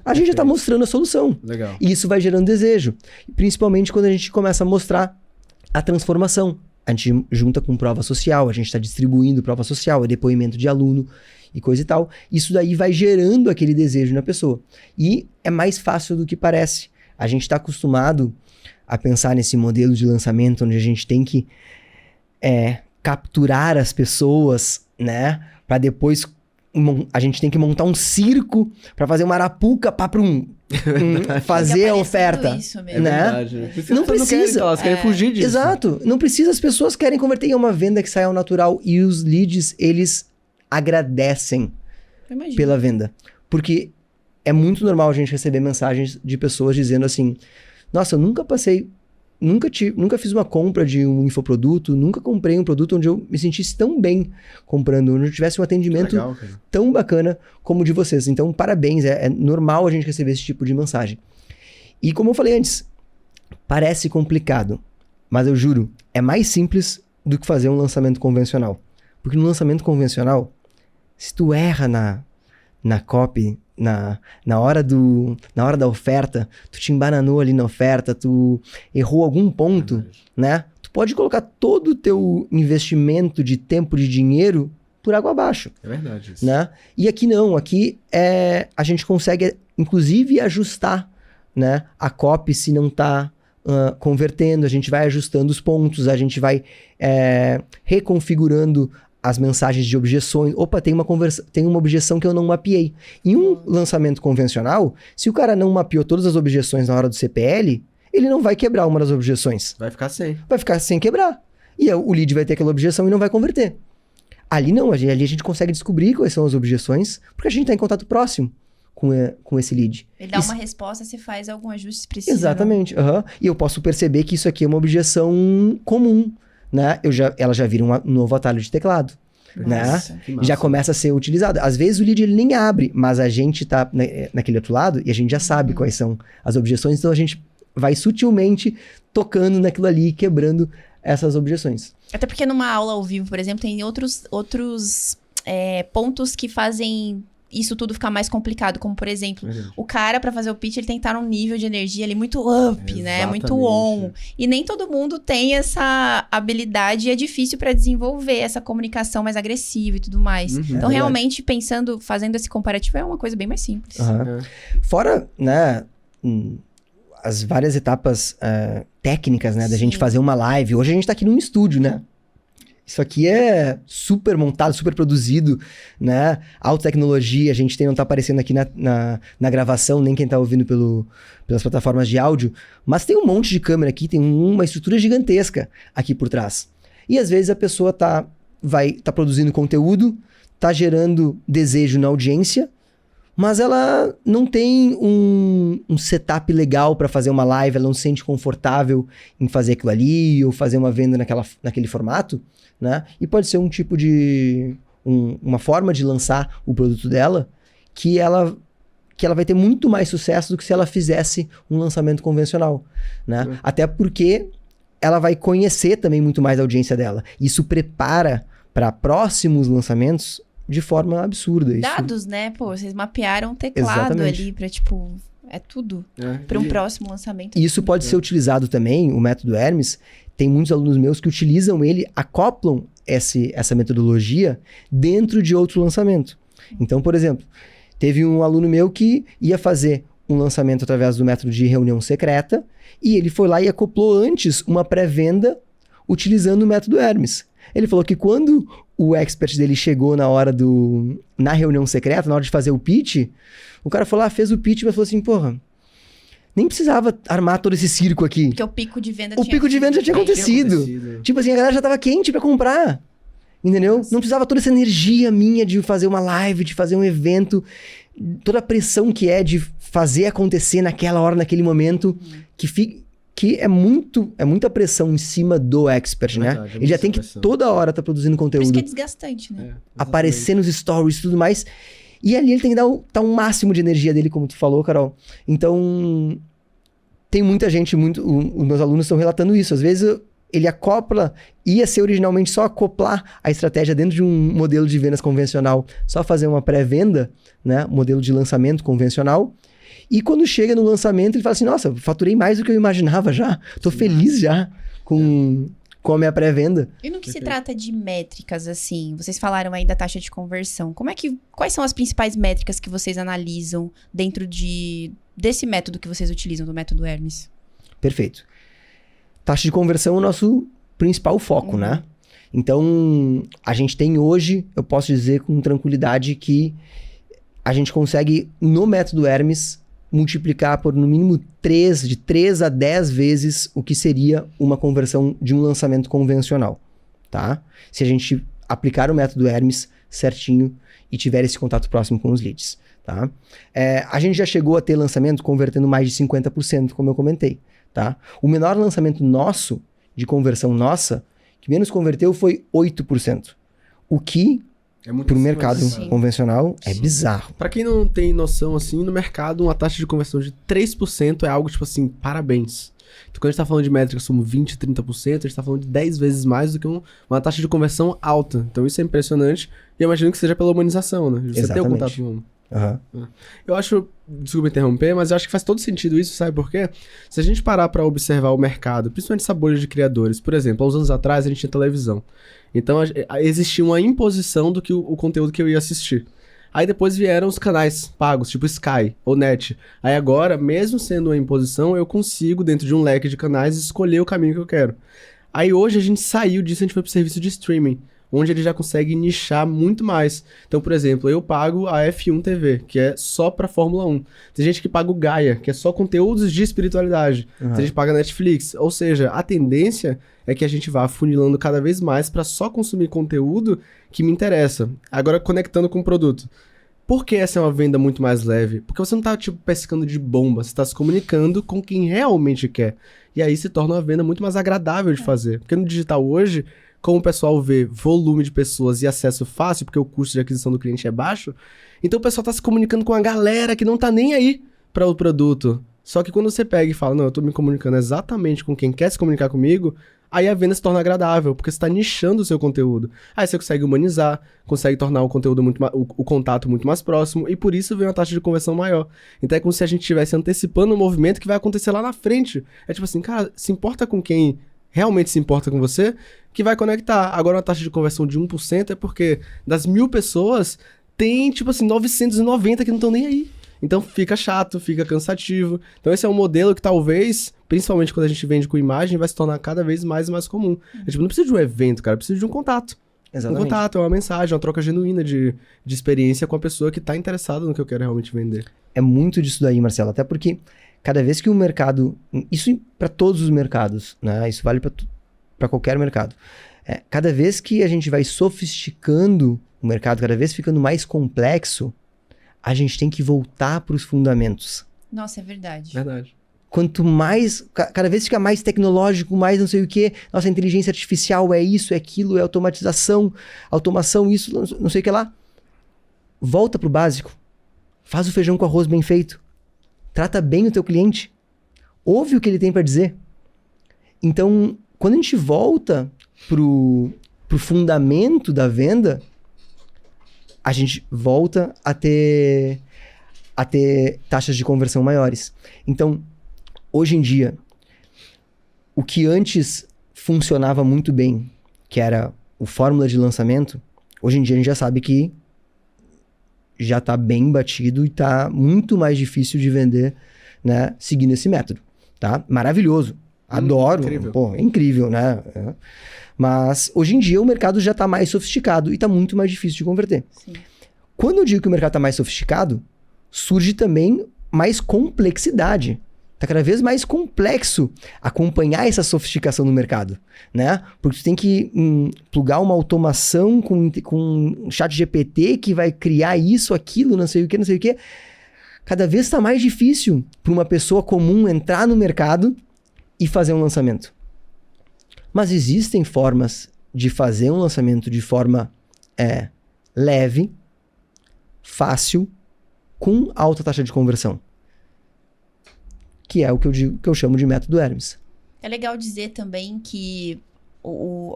a gente já tá Perfeito. mostrando a solução. Legal. E isso vai gerando desejo. Principalmente quando a gente começa a mostrar a transformação. A gente junta com prova social, a gente está distribuindo prova social, depoimento de aluno e coisa e tal. Isso daí vai gerando aquele desejo na pessoa. E é mais fácil do que parece. A gente está acostumado a pensar nesse modelo de lançamento onde a gente tem que capturar as pessoas, né? Para depois a gente tem que montar um circo para fazer uma arapuca para fazer a oferta. Isso É mesmo. né? verdade. Não As pessoas precisa. elas querem fugir disso. Exato. Não precisa, as pessoas querem converter em uma venda que saia ao natural e os leads, eles agradecem Eu imagino. pela venda. Porque é muito normal a gente receber mensagens de pessoas dizendo assim, nossa, eu nunca passei, nunca fiz uma compra de um infoproduto, nunca comprei um produto onde eu me sentisse tão bem comprando, onde eu tivesse um atendimento Legal, cara. tão bacana como o de vocês. Então, parabéns, é normal a gente receber esse tipo de mensagem. E como eu falei antes, parece complicado, mas eu juro, é mais simples do que fazer um lançamento convencional. Porque no lançamento convencional, se tu erra na copy, na hora da oferta, tu te embananou ali na oferta, tu errou algum ponto, né? Tu pode colocar todo o teu investimento de tempo, de dinheiro, por água abaixo. É verdade isso. Né? E aqui não, aqui a gente consegue inclusive ajustar, né, a copy se não está convertendo, a gente vai ajustando os pontos, a gente vai reconfigurando as mensagens de objeções. Opa, tem uma objeção que eu não mapeei. Em um lançamento convencional, se o cara não mapeou todas as objeções na hora do CPL, ele não vai quebrar uma das objeções. Vai ficar sem. Vai ficar sem quebrar. E o lead vai ter aquela objeção e não vai converter. Ali não, ali a gente consegue descobrir quais são as objeções, porque a gente está em contato próximo com esse lead. Ele dá uma resposta, você faz algum ajuste se precisa. Exatamente. E eu posso perceber que isso aqui é uma objeção comum, né? Ela já vira um novo atalho de teclado. Nossa, Né? que massa. Já começa a ser utilizado. Às vezes o lead ele nem abre, mas a gente tá naquele outro lado e a gente já sabe quais são as objeções, então a gente vai sutilmente tocando naquilo ali, quebrando essas objeções. Até porque numa aula ao vivo, por exemplo, tem outros pontos que fazem isso tudo ficar mais complicado, como por exemplo, Verdade. o cara pra fazer o pitch, ele tem que estar num nível de energia ali muito up, né? Muito Exatamente. on. E nem todo mundo tem essa habilidade e é difícil pra desenvolver essa comunicação mais agressiva e tudo mais. Uhum. Então, verdade. realmente, fazendo esse comparativo é uma coisa bem mais simples. Aham. Fora, né, as várias etapas técnicas, né, da gente Sim. fazer uma live. Hoje a gente tá aqui num estúdio, né? Isso aqui é super montado, super produzido, né? Alta tecnologia, a gente não tá aparecendo aqui na gravação, nem quem tá ouvindo pelas plataformas de áudio, mas tem um monte de câmera aqui, tem uma estrutura gigantesca aqui por trás. E às vezes a pessoa tá produzindo conteúdo, tá gerando desejo na audiência, mas ela não tem um setup legal para fazer uma live, ela não se sente confortável em fazer aquilo ali ou fazer uma venda naquele formato, né? E pode ser um tipo de... uma forma de lançar o produto dela que ela vai ter muito mais sucesso do que se ela fizesse um lançamento convencional, né? Até porque ela vai conhecer também muito mais a audiência dela. Isso prepara para próximos lançamentos de forma absurda. Isso... Dados, né? Pô, vocês mapearam o teclado Exatamente. ali pra, tipo, é tudo. Pra um próximo lançamento. E isso pode ser utilizado também, o método Hermes. Tem muitos alunos meus que utilizam ele, acoplam essa metodologia dentro de outro lançamento. Então, por exemplo, teve um aluno meu que ia fazer um lançamento através do método de reunião secreta e ele foi lá e acoplou antes uma pré-venda utilizando o método Hermes. Ele falou que quando o expert dele chegou na reunião secreta, na hora de fazer o pitch, o cara foi lá, fez o pitch, mas falou assim, porra, nem precisava armar todo esse circo aqui. Porque o pico de venda O pico de venda já tinha acontecido. Tipo assim, a galera já tava quente pra comprar. Entendeu? Não precisava toda essa energia minha de fazer uma live, de fazer um evento, toda a pressão que é de fazer acontecer naquela hora, naquele momento, que é muita pressão em cima do expert, né? Verdade, é Ele já muita tem que pressão. toda hora tá produzindo Por isso conteúdo, que é desgastante, né? aparecer nos stories e tudo mais. E ali ele tem que dar um máximo de energia dele, como tu falou, Carol. Então, tem muita gente, os meus alunos estão relatando isso. Às vezes ele acopla, ia ser originalmente só acoplar a estratégia dentro de um modelo de vendas convencional, só fazer uma pré-venda, né? Modelo de lançamento convencional. E quando chega no lançamento, ele fala assim, nossa, faturei mais do que eu imaginava já. Tô feliz já com a minha pré-venda. E no que se trata de métricas, assim, vocês falaram aí da taxa de conversão. Quais são as principais métricas que vocês analisam dentro desse método que vocês utilizam, do método Hermes? Perfeito. Taxa de conversão é o nosso principal foco, né? Então, a gente tem hoje, eu posso dizer com tranquilidade que a gente consegue, no método Hermes, multiplicar por no mínimo de 3 a 10 vezes o que seria uma conversão de um lançamento convencional, tá? Se a gente aplicar o método Hermes certinho e tiver esse contato próximo com os leads, tá? A gente já chegou a ter lançamento convertendo mais de 50%, como eu comentei, tá? O menor lançamento nosso, de conversão nossa, que menos converteu foi 8%. O que, para o mercado convencional, é bizarro. Pra quem não tem noção, assim, no mercado, uma taxa de conversão de 3% é algo, tipo assim, parabéns. Então, quando a gente tá falando de métricas como 20%, 30%, a gente tá falando de 10 vezes mais do que uma taxa de conversão alta. Então, isso é impressionante. E eu imagino que seja pela humanização, né? Você ter o contato humano. Eu acho, desculpa interromper, mas eu acho que faz todo sentido isso, sabe por quê? Se a gente parar pra observar o mercado, principalmente essa bolha de criadores, por exemplo, há uns anos atrás a gente tinha televisão. Então existia uma imposição do que o conteúdo que eu ia assistir. Aí depois vieram os canais pagos, tipo Sky ou Net. Aí agora, mesmo sendo uma imposição, eu consigo, dentro de um leque de canais, escolher o caminho que eu quero. Aí hoje a gente saiu disso, a gente foi pro serviço de streaming, onde ele já consegue nichar muito mais. Então, por exemplo, eu pago a F1 TV, que é só pra Fórmula 1. Tem gente que paga o Gaia, que é só conteúdos de espiritualidade. Tem gente que paga a Netflix. Ou seja, a tendência é que a gente vá afunilando cada vez mais pra só consumir conteúdo que me interessa. Agora, conectando com o produto. Por que essa é uma venda muito mais leve? Porque você não tá, tipo, pescando de bomba. Você tá se comunicando com quem realmente quer. E aí se torna uma venda muito mais agradável de fazer. Porque no digital hoje, como o pessoal vê volume de pessoas e acesso fácil, porque o custo de aquisição do cliente é baixo, então o pessoal tá se comunicando com a galera que não tá nem aí para o produto. Só que quando você pega e fala, não, eu tô me comunicando exatamente com quem quer se comunicar comigo, aí a venda se torna agradável, porque você tá nichando o seu conteúdo. Aí você consegue humanizar, consegue tornar o conteúdo o contato muito mais próximo, e por isso vem uma taxa de conversão maior. Então é como se a gente estivesse antecipando um movimento que vai acontecer lá na frente. É tipo assim, cara, se importa com quem realmente se importa com você, que vai conectar. Agora, uma taxa de conversão de 1% é porque das 1.000 pessoas, tem, tipo assim, 990 que não estão nem aí. Então, fica chato, fica cansativo. Então, esse é um modelo que talvez, principalmente quando a gente vende com imagem, vai se tornar cada vez mais e mais comum. É, tipo, não precisa de um evento, cara, precisa de um contato. Exatamente. Um contato, é uma mensagem, uma troca genuína de experiência com a pessoa que está interessada no que eu quero realmente vender. É muito disso daí, Marcelo, até porque cada vez que o mercado, isso para todos os mercados, né? Isso vale para qualquer mercado. Cada vez que a gente vai sofisticando o mercado, cada vez ficando mais complexo, a gente tem que voltar para os fundamentos. Nossa, é verdade. Verdade. Quanto mais, cada vez fica mais tecnológico, mais não sei o que, nossa, inteligência artificial é isso, é aquilo, é automatização, automação, isso, não sei o que lá. Volta pro básico. Faz o feijão com arroz bem feito. Trata bem o teu cliente. Ouve o que ele tem para dizer. Então, quando a gente volta pro fundamento da venda, a gente volta a ter taxas de conversão maiores. Então, hoje em dia, o que antes funcionava muito bem, que era o fórmula de lançamento, hoje em dia a gente já sabe que já está bem batido e está muito mais difícil de vender, né, seguindo esse método, tá? Maravilhoso. Adoro. Incrível. Pô, é incrível, né? Mas hoje em dia o mercado já está mais sofisticado e está muito mais difícil de converter. Sim. Quando eu digo que o mercado está mais sofisticado, surge também mais complexidade. Está cada vez mais complexo acompanhar essa sofisticação no mercado, né? Porque tu tem que plugar uma automação com um chat GPT que vai criar isso, aquilo, não sei o que, não sei o que. Cada vez está mais difícil para uma pessoa comum entrar no mercado e fazer um lançamento. Mas existem formas de fazer um lançamento de forma leve, fácil, com alta taxa de conversão. Que é o que eu chamo de método Hermes. É legal dizer também que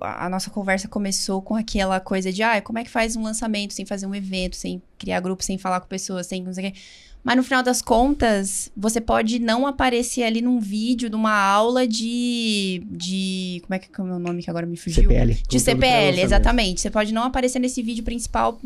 a nossa conversa começou com aquela coisa de como é que faz um lançamento sem fazer um evento, sem criar grupo, sem falar com pessoas, sem não sei o quê. Mas no final das contas, você pode não aparecer ali num vídeo, numa aula de como é que é o meu nome que agora me fugiu? CPL. De CPL, exatamente. Você pode não aparecer nesse vídeo principal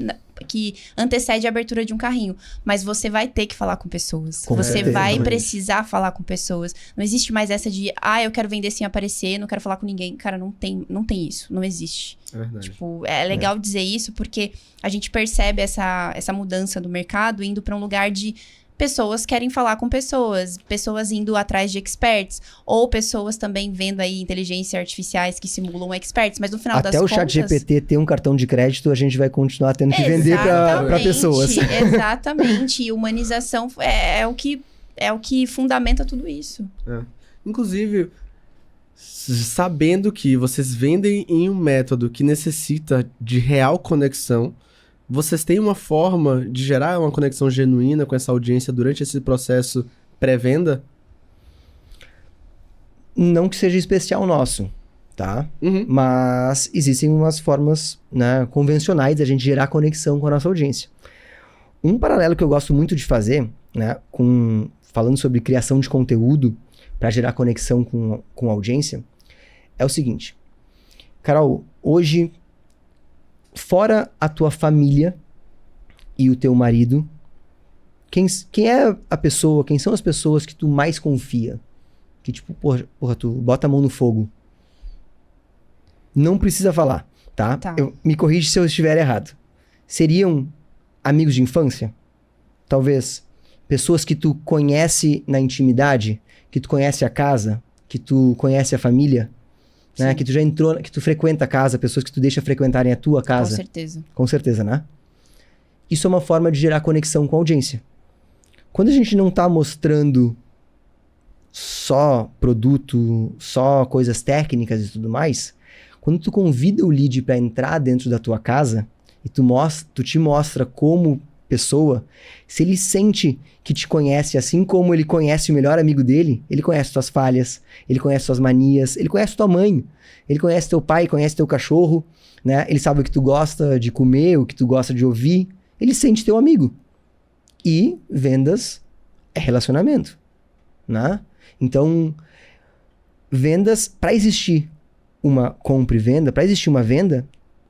que antecede a abertura de um carrinho, mas você vai ter que falar com pessoas. Você vai precisar falar com pessoas. Não existe mais essa de, eu quero vender sem aparecer, não quero falar com ninguém. Cara, não tem isso, não existe. É verdade. Tipo, é legal dizer isso porque a gente percebe essa mudança do mercado indo para um lugar de pessoas querem falar com pessoas indo atrás de experts, ou pessoas também vendo aí inteligências artificiais que simulam experts, mas no final das contas... Até o ChatGPT ter um cartão de crédito, a gente vai continuar tendo que vender para pessoas. Exatamente, e humanização é o que fundamenta tudo isso. Inclusive, sabendo que vocês vendem em um método que necessita de real conexão, vocês têm uma forma de gerar uma conexão genuína com essa audiência durante esse processo pré-venda? Não que seja especial nosso, tá? Mas existem umas formas, né, convencionais da gente gerar conexão com a nossa audiência. Um paralelo que eu gosto muito de fazer, né, falando sobre criação de conteúdo para gerar conexão com a audiência, é o seguinte. Carol, hoje, fora a tua família e o teu marido, quem é a pessoa, quem são as pessoas que tu mais confia? Que tipo, porra, tu bota a mão no fogo. Não precisa falar, tá? Me corrige se eu estiver errado. Seriam amigos de infância? Talvez pessoas que tu conhece na intimidade, que tu conhece a casa, que tu conhece a família, né? Que tu já entrou, que tu frequenta a casa, pessoas que tu deixa frequentarem a tua casa. Com certeza. Com certeza, né? Isso é uma forma de gerar conexão com a audiência. Quando a gente não tá mostrando só produto, só coisas técnicas e tudo mais, quando tu convida o lead para entrar dentro da tua casa e tu te mostra como pessoa, se ele sente que te conhece assim como ele conhece o melhor amigo dele, ele conhece tuas falhas, ele conhece tuas manias, ele conhece tua mãe, ele conhece teu pai, conhece teu cachorro, né? Ele sabe o que tu gosta de comer, o que tu gosta de ouvir, ele sente teu amigo. E vendas é relacionamento, né? Então, vendas, para existir uma compra e venda, para existir uma venda,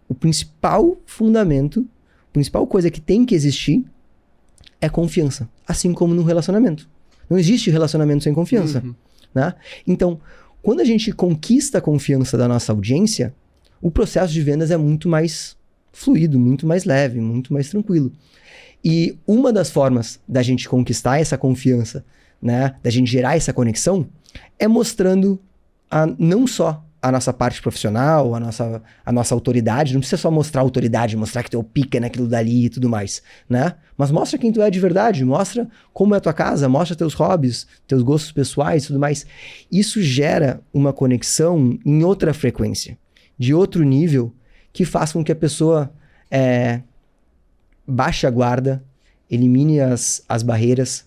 o principal fundamento, a principal coisa que tem que existir é confiança, assim como no relacionamento. Não existe relacionamento sem confiança, né? Então, quando a gente conquista a confiança da nossa audiência, o processo de vendas é muito mais fluido, muito mais leve, muito mais tranquilo. E uma das formas da gente conquistar essa confiança, né, da gente gerar essa conexão, é mostrando não só a nossa parte profissional, a nossa autoridade. Não precisa só mostrar a autoridade, mostrar que tu é o pica naquilo dali e tudo mais, né? Mas mostra quem tu é de verdade, mostra como é a tua casa, mostra teus hobbies, teus gostos pessoais e tudo mais. Isso gera uma conexão em outra frequência, de outro nível, que faz com que a pessoa baixe a guarda, elimine as barreiras,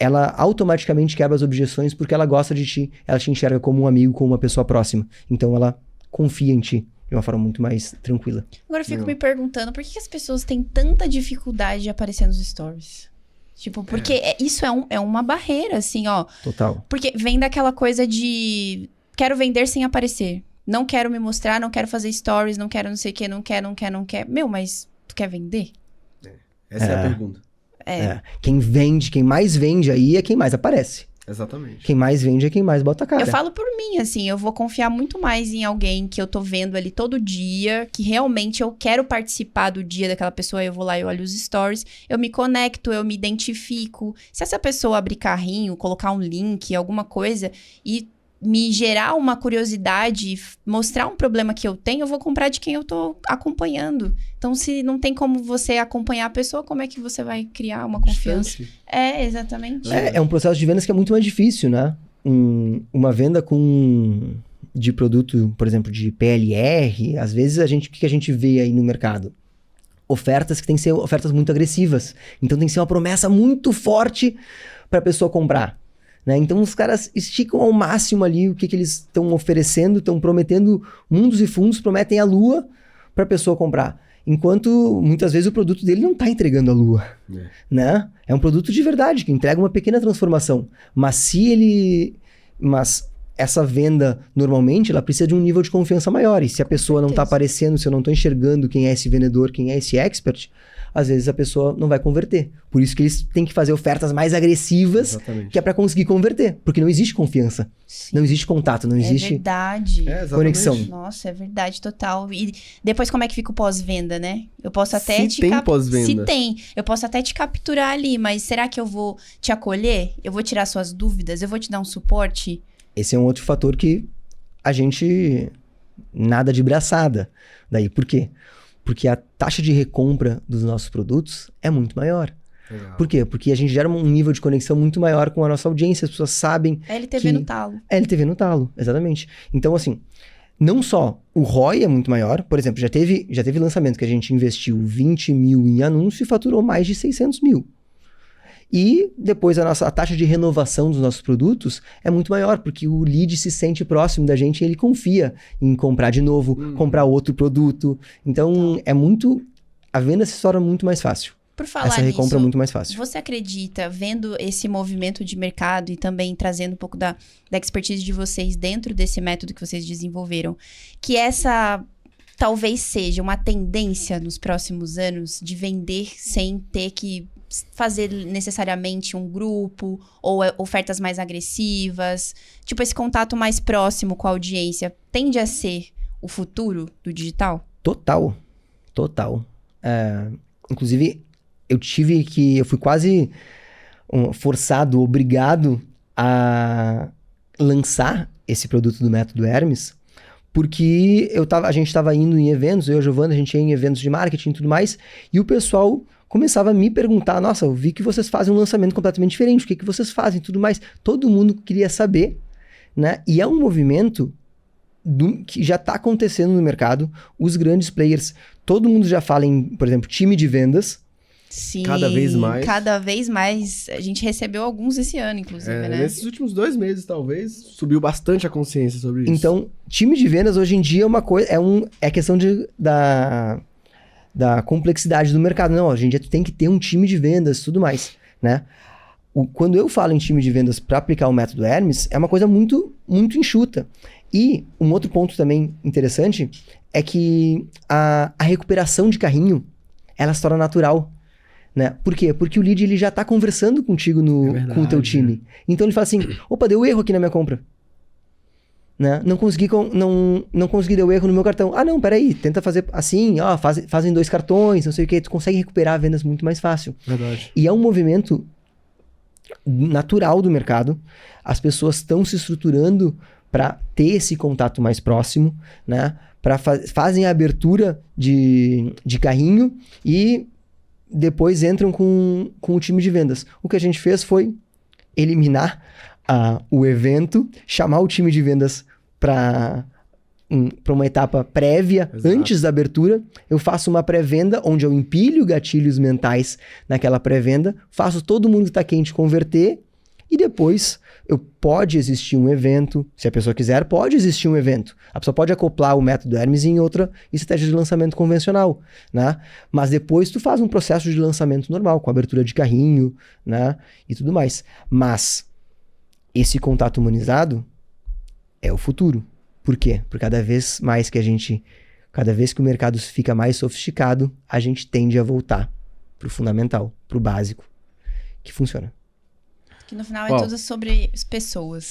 ela automaticamente quebra as objeções porque ela gosta de ti, ela te enxerga como um amigo, como uma pessoa próxima. Então ela confia em ti de uma forma muito mais tranquila. Agora eu fico me perguntando, por que as pessoas têm tanta dificuldade de aparecer nos stories? Tipo, porque isso é uma barreira, assim, ó. Total. Porque vem daquela coisa de quero vender sem aparecer. Não quero me mostrar, não quero fazer stories, não quero não sei o que, não quer. Meu, mas tu quer vender? Essa é a pergunta. Quem mais vende aí é quem mais aparece. Exatamente. Quem mais vende é quem mais bota a cara. Eu falo por mim, assim, eu vou confiar muito mais em alguém que eu tô vendo ali todo dia, que realmente eu quero participar do dia daquela pessoa, eu vou lá e olho os stories, eu me conecto, eu me identifico. Se essa pessoa abrir carrinho, colocar um link, alguma coisa, e me gerar uma curiosidade, mostrar um problema que eu tenho, eu vou comprar de quem eu tô acompanhando. Então, se não tem como você acompanhar a pessoa, como é que você vai criar uma confiança? Exatamente. É um processo de vendas que é muito mais difícil, né? Uma venda de produto, por exemplo, de PLR, às vezes o que a gente vê aí no mercado? Ofertas que tem que ser ofertas muito agressivas. Então, tem que ser uma promessa muito forte para a pessoa comprar. né? Então os caras esticam ao máximo ali o que eles estão oferecendo, estão prometendo mundos e fundos, prometem a lua para a pessoa comprar. Enquanto muitas vezes o produto dele não está entregando a lua, né? É um produto de verdade, que entrega uma pequena transformação. Mas essa venda, normalmente, ela precisa de um nível de confiança maior. E se a pessoa não está aparecendo, se eu não estou enxergando quem é esse vendedor, quem é esse expert, às vezes a pessoa não vai converter. Por isso que eles têm que fazer ofertas mais agressivas, Exatamente. que é para conseguir converter. Porque não existe confiança, Sim. não existe contato, não existe É verdade. conexão. Nossa, é verdade, total. E depois como é que fica o pós-venda, né? Eu posso até Se tem pós-venda. Se tem, eu posso até te capturar ali, mas será que eu vou te acolher? Eu vou tirar suas dúvidas? Eu vou te dar um suporte? Esse é um outro fator que a gente nada de braçada. Daí, por quê? Porque a taxa de recompra dos nossos produtos é muito maior. Legal. Por quê? Porque a gente gera um nível de conexão muito maior com a nossa audiência, as pessoas sabem... LTV no talo. LTV no talo, exatamente. Então, assim, não só o ROI é muito maior, por exemplo, já teve lançamento que a gente investiu 20 mil em anúncio e faturou mais de 600 mil. E depois a taxa de renovação dos nossos produtos é muito maior, porque o lead se sente próximo da gente e ele confia em comprar de novo, comprar outro produto. Então, a venda se torna muito mais fácil. Por falar Essa recompra nisso, é muito mais fácil. você acredita, vendo esse movimento de mercado e também trazendo um pouco da expertise de vocês dentro desse método que vocês desenvolveram, que essa talvez seja uma tendência nos próximos anos de vender sem ter que fazer necessariamente um grupo ou ofertas mais agressivas? Tipo, esse contato mais próximo com a audiência tende a ser o futuro do digital? Total. Inclusive, eu fui quase forçado, obrigado a lançar esse produto do Método Hermes, porque a gente estava indo em eventos, eu e a Giovana, a gente ia em eventos de marketing e tudo mais, e o pessoal começava a me perguntar, nossa, eu vi que vocês fazem um lançamento completamente diferente, o que vocês fazem e tudo mais. Todo mundo queria saber, né? E é um movimento que já está acontecendo no mercado. Os grandes players, todo mundo já fala em, por exemplo, time de vendas. Sim. Cada vez mais. Cada vez mais. A gente recebeu alguns esse ano, inclusive, né? Nesses últimos 2 meses, talvez, subiu bastante a consciência sobre isso. Então, time de vendas hoje em dia é uma coisa, é questão da complexidade do mercado. Não, hoje em dia tu tem que ter um time de vendas e tudo mais, né? Quando eu falo em time de vendas para aplicar o método Hermes, é uma coisa muito, muito enxuta. E um outro ponto também interessante é que a recuperação de carrinho, ela se torna natural, né? Por quê? Porque o lead ele já está conversando contigo com o teu time. Então ele fala assim, opa, deu erro aqui na minha compra. Né? Não consegui dar erro no meu cartão. Ah, não, peraí, tenta fazer assim, fazem 2 cartões, não sei o que, tu consegue recuperar vendas muito mais fácil. Verdade. E é um movimento natural do mercado, as pessoas estão se estruturando para ter esse contato mais próximo, né? Fazem a abertura de carrinho e depois entram com o time de vendas. O que a gente fez foi eliminar o evento, chamar o time de vendas para uma etapa prévia. Exato. Antes da abertura. Eu faço uma pré-venda onde eu empilho gatilhos mentais naquela pré-venda, faço todo mundo que está quente converter e depois pode existir um evento, se a pessoa quiser, pode existir um evento. A pessoa pode acoplar o método Hermes em outra estratégia de lançamento convencional, né? Mas depois tu faz um processo de lançamento normal, com abertura de carrinho, né? E tudo mais. Mas esse contato humanizado é o futuro. Por quê? Porque cada vez que o mercado fica mais sofisticado, a gente tende a voltar pro fundamental, pro básico, que funciona. Que no final é tudo sobre as pessoas.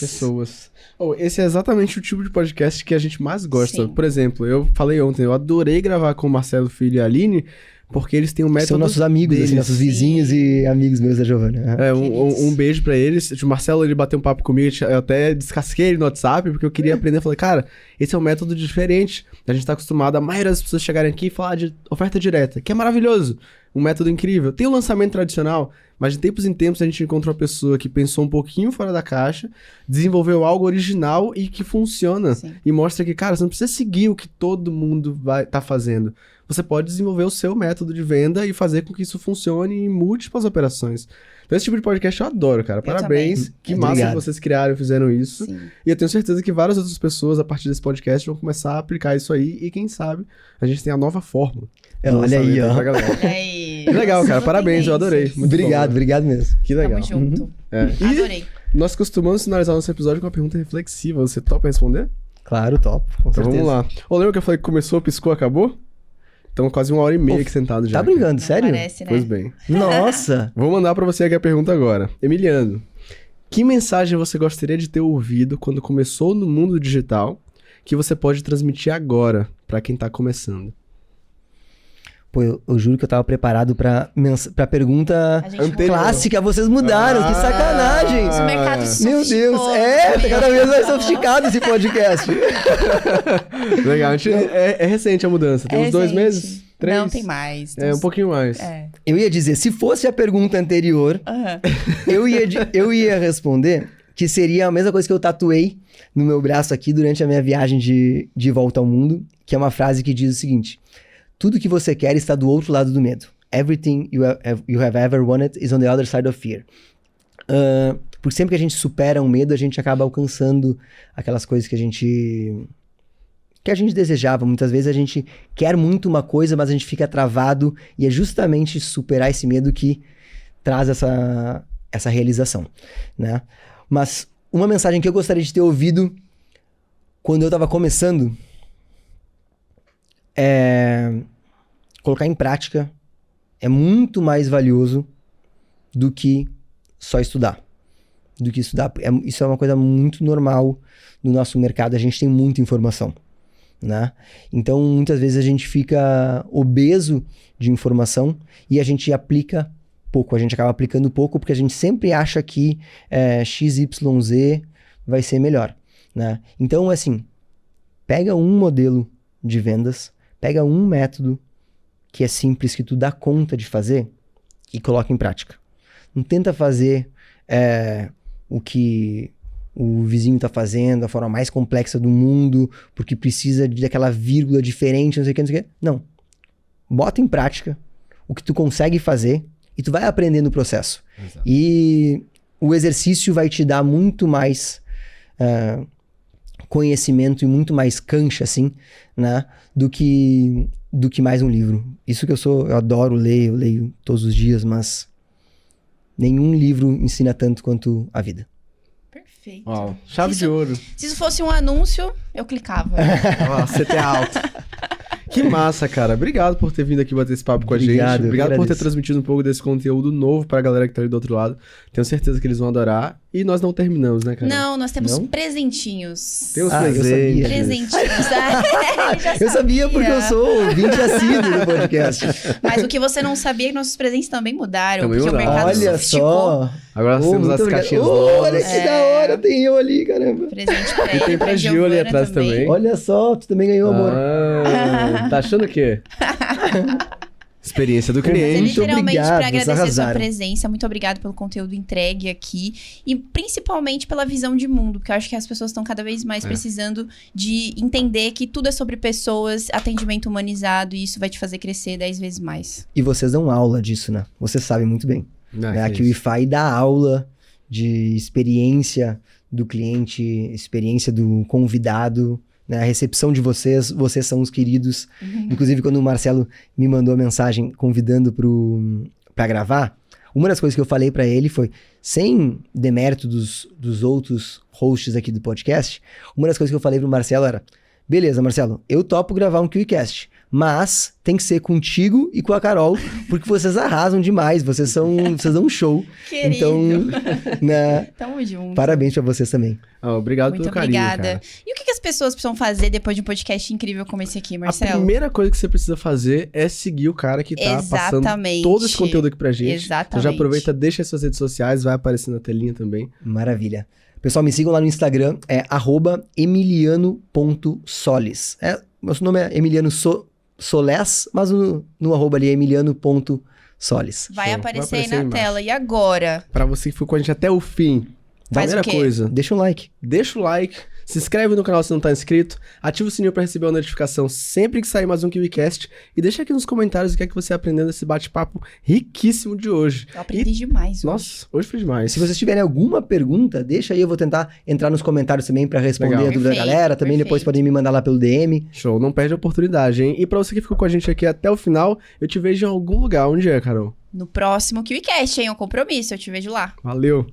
Esse é exatamente o tipo de podcast que a gente mais gosta. Sim. Por exemplo, eu falei ontem, eu adorei gravar com o Marcelo Filho e a Aline, porque eles têm um método. São nossos amigos, assim, nossos vizinhos e amigos meus da Giovana. Um beijo pra eles. O Marcelo, ele bateu um papo comigo, eu até descasquei ele no WhatsApp, porque eu queria aprender. Eu falei, cara, esse é um método diferente. A gente tá acostumado, a maioria das pessoas chegarem aqui e falar de oferta direta, que é maravilhoso. Um método incrível. Tem o lançamento tradicional, Mas de tempos em tempos a gente encontra uma pessoa que pensou um pouquinho fora da caixa, desenvolveu algo original e que funciona. Sim. E mostra que, cara, você não precisa seguir o que todo mundo tá fazendo. Você pode desenvolver o seu método de venda e fazer com que isso funcione em múltiplas operações. Então esse tipo de podcast eu adoro, cara. Parabéns. também. Que massa Obrigado. que vocês criaram e fizeram isso. Sim. E eu tenho certeza que várias outras pessoas, a partir desse podcast, vão começar a aplicar isso aí. E quem sabe, a gente tem a nova fórmula. Olha aí, ó. Pra galera. E aí? Que legal, cara. Nossa, Parabéns, eu adorei. tendências. Muito Obrigado, bom, obrigado mesmo. Que legal. Tamo junto. É. E Adorei. nós costumamos finalizar nosso episódio com uma pergunta reflexiva. Você topa responder? Claro, top. Com Então certeza. vamos lá. Ô, lembra que eu falei que começou, piscou, acabou? Então quase 1h30 aqui sentado já. Tá cara. brincando, sério? Parece, né? Pois bem. Nossa! Vou mandar pra você aqui a pergunta agora. Emiliano, que mensagem você gostaria de ter ouvido quando começou no mundo digital que você pode transmitir agora pra quem tá começando? Pô, eu juro que eu tava preparado pra pergunta A gente clássica. Vocês mudaram, que sacanagem! Os mercados Meu Deus, sofisticou, tá meu cada vez mais Deus. sofisticado esse podcast. Legal, a gente, é recente a mudança. Tem uns 2 gente. meses? 3? Não, tem mais. É, um pouquinho mais. É. Eu ia dizer, se fosse a pergunta anterior, Aham. eu ia responder que seria a mesma coisa que eu tatuei no meu braço aqui durante a minha viagem de volta ao mundo, que é uma frase que diz o seguinte: tudo que você quer está do outro lado do medo. Everything you have ever wanted is on the other side of fear. Porque sempre que a gente supera um medo, a gente acaba alcançando aquelas coisas que a gente desejava. Muitas vezes a gente quer muito uma coisa, mas a gente fica travado, e é justamente superar esse medo que traz essa realização, né? Mas uma mensagem que eu gostaria de ter ouvido quando eu estava começando é colocar em prática é muito mais valioso do que só estudar. Do que estudar. Isso é uma coisa muito normal no nosso mercado. A gente tem muita informação, né? Então, muitas vezes a gente fica obeso de informação e a gente aplica pouco. A gente acaba aplicando pouco porque a gente sempre acha que XYZ vai ser melhor, né? Então, assim, pega um modelo de vendas, pega um método que é simples, que tu dá conta de fazer e coloca em prática. Não tenta fazer o que o vizinho tá fazendo, a forma mais complexa do mundo, porque precisa daquela vírgula diferente, não sei o que, não sei o que. Não. Bota em prática o que tu consegue fazer e tu vai aprender no processo. Exato. E o exercício vai te dar muito mais conhecimento e muito mais cancha, assim, né? Do que mais um livro. Isso que eu adoro ler, eu leio todos os dias, mas nenhum livro ensina tanto quanto a vida. Perfeito. Uau, chave Se de ouro. Se isso fosse um anúncio, eu clicava. Ó, CT alto. Que massa, cara. Obrigado por ter vindo aqui bater esse papo com a gente. Obrigado, eu Obrigado que por ter agradeço. transmitido um pouco desse conteúdo novo pra galera que tá ali do outro lado. Tenho certeza que eles vão adorar. E nós não terminamos, né, cara? Não, nós temos Não? presentinhos. Tem uns Ah, eu presentes. sabia. Presentinhos. Ele já Eu sabia porque eu sou ouvinte assíduo do podcast. Mas o que você não sabia é que nossos presentes também mudaram. Também porque mudaram. o mercado Olha sofisticou. só. Agora nós Oh, temos muito as obrigado. caixinhas Oh, novas. olha que da hora, tem eu ali, caramba. Presente pra E ele, tem pra Gil ali Giovana atrás também. Olha só, tu também ganhou, amor. Ah, tá achando o quê? Experiência do Mas é cliente. literalmente obrigado, pra vocês agradecer a sua arrasaram. presença. Muito obrigado pelo conteúdo entregue aqui. E principalmente pela visão de mundo. Porque eu acho que as pessoas estão cada vez mais precisando de entender que tudo é sobre pessoas, atendimento humanizado. E isso vai te fazer crescer 10 vezes mais. E vocês dão aula disso, né? Vocês sabem muito bem. Né? Ah, A QIFI dá aula de experiência do cliente, experiência do convidado, né? A recepção de vocês são os queridos. Inclusive, quando o Marcelo me mandou a mensagem convidando pra gravar, uma das coisas que eu falei pra ele foi, sem demérito dos outros hosts aqui do podcast, uma das coisas que eu falei pro Marcelo era: beleza, Marcelo, eu topo gravar um QICast, mas tem que ser contigo e com a Carol, porque vocês arrasam demais, vocês dão um show. Querido. Então, né, Tamo junto. parabéns pra vocês também. Ah, obrigado Muito pelo carinho, obrigada. cara. E o que as pessoas precisam fazer depois de um podcast incrível como esse aqui, A Marcelo? primeira coisa que você precisa fazer é seguir o cara que tá passando Exatamente. todo esse conteúdo aqui pra gente. Exatamente. Então já aproveita, deixa as suas redes sociais, vai aparecer na telinha também. Maravilha. Pessoal, me sigam lá no Instagram, é @emiliano.soles. Meu nome é Emiliano Soles, mas no arroba ali é emiliano.soles. Solis. Vai Show. aparecer Vai aí aparecer na embaixo. tela. E agora? Pra você que ficou com a gente até o fim, Faz primeira o quê? coisa, Deixa um like. deixa o like, se inscreve no canal se não tá inscrito, ativa o sininho pra receber a notificação sempre que sair mais um KiwiCast e deixa aqui nos comentários o que é que você aprendeu nesse bate-papo riquíssimo de hoje. Eu aprendi demais. hoje. Nossa, hoje foi demais. Se vocês tiverem alguma pergunta, deixa aí, eu vou tentar entrar nos comentários também pra responder Legal. a dúvida da Perfeito, galera. Também depois perfeito. podem me mandar lá pelo DM. Show, não perde a oportunidade, hein? E pra você que ficou com a gente aqui até o final, eu te vejo em algum lugar. Onde é, Carol? No próximo KiwiCast, hein? É um compromisso. Eu te vejo lá. Valeu!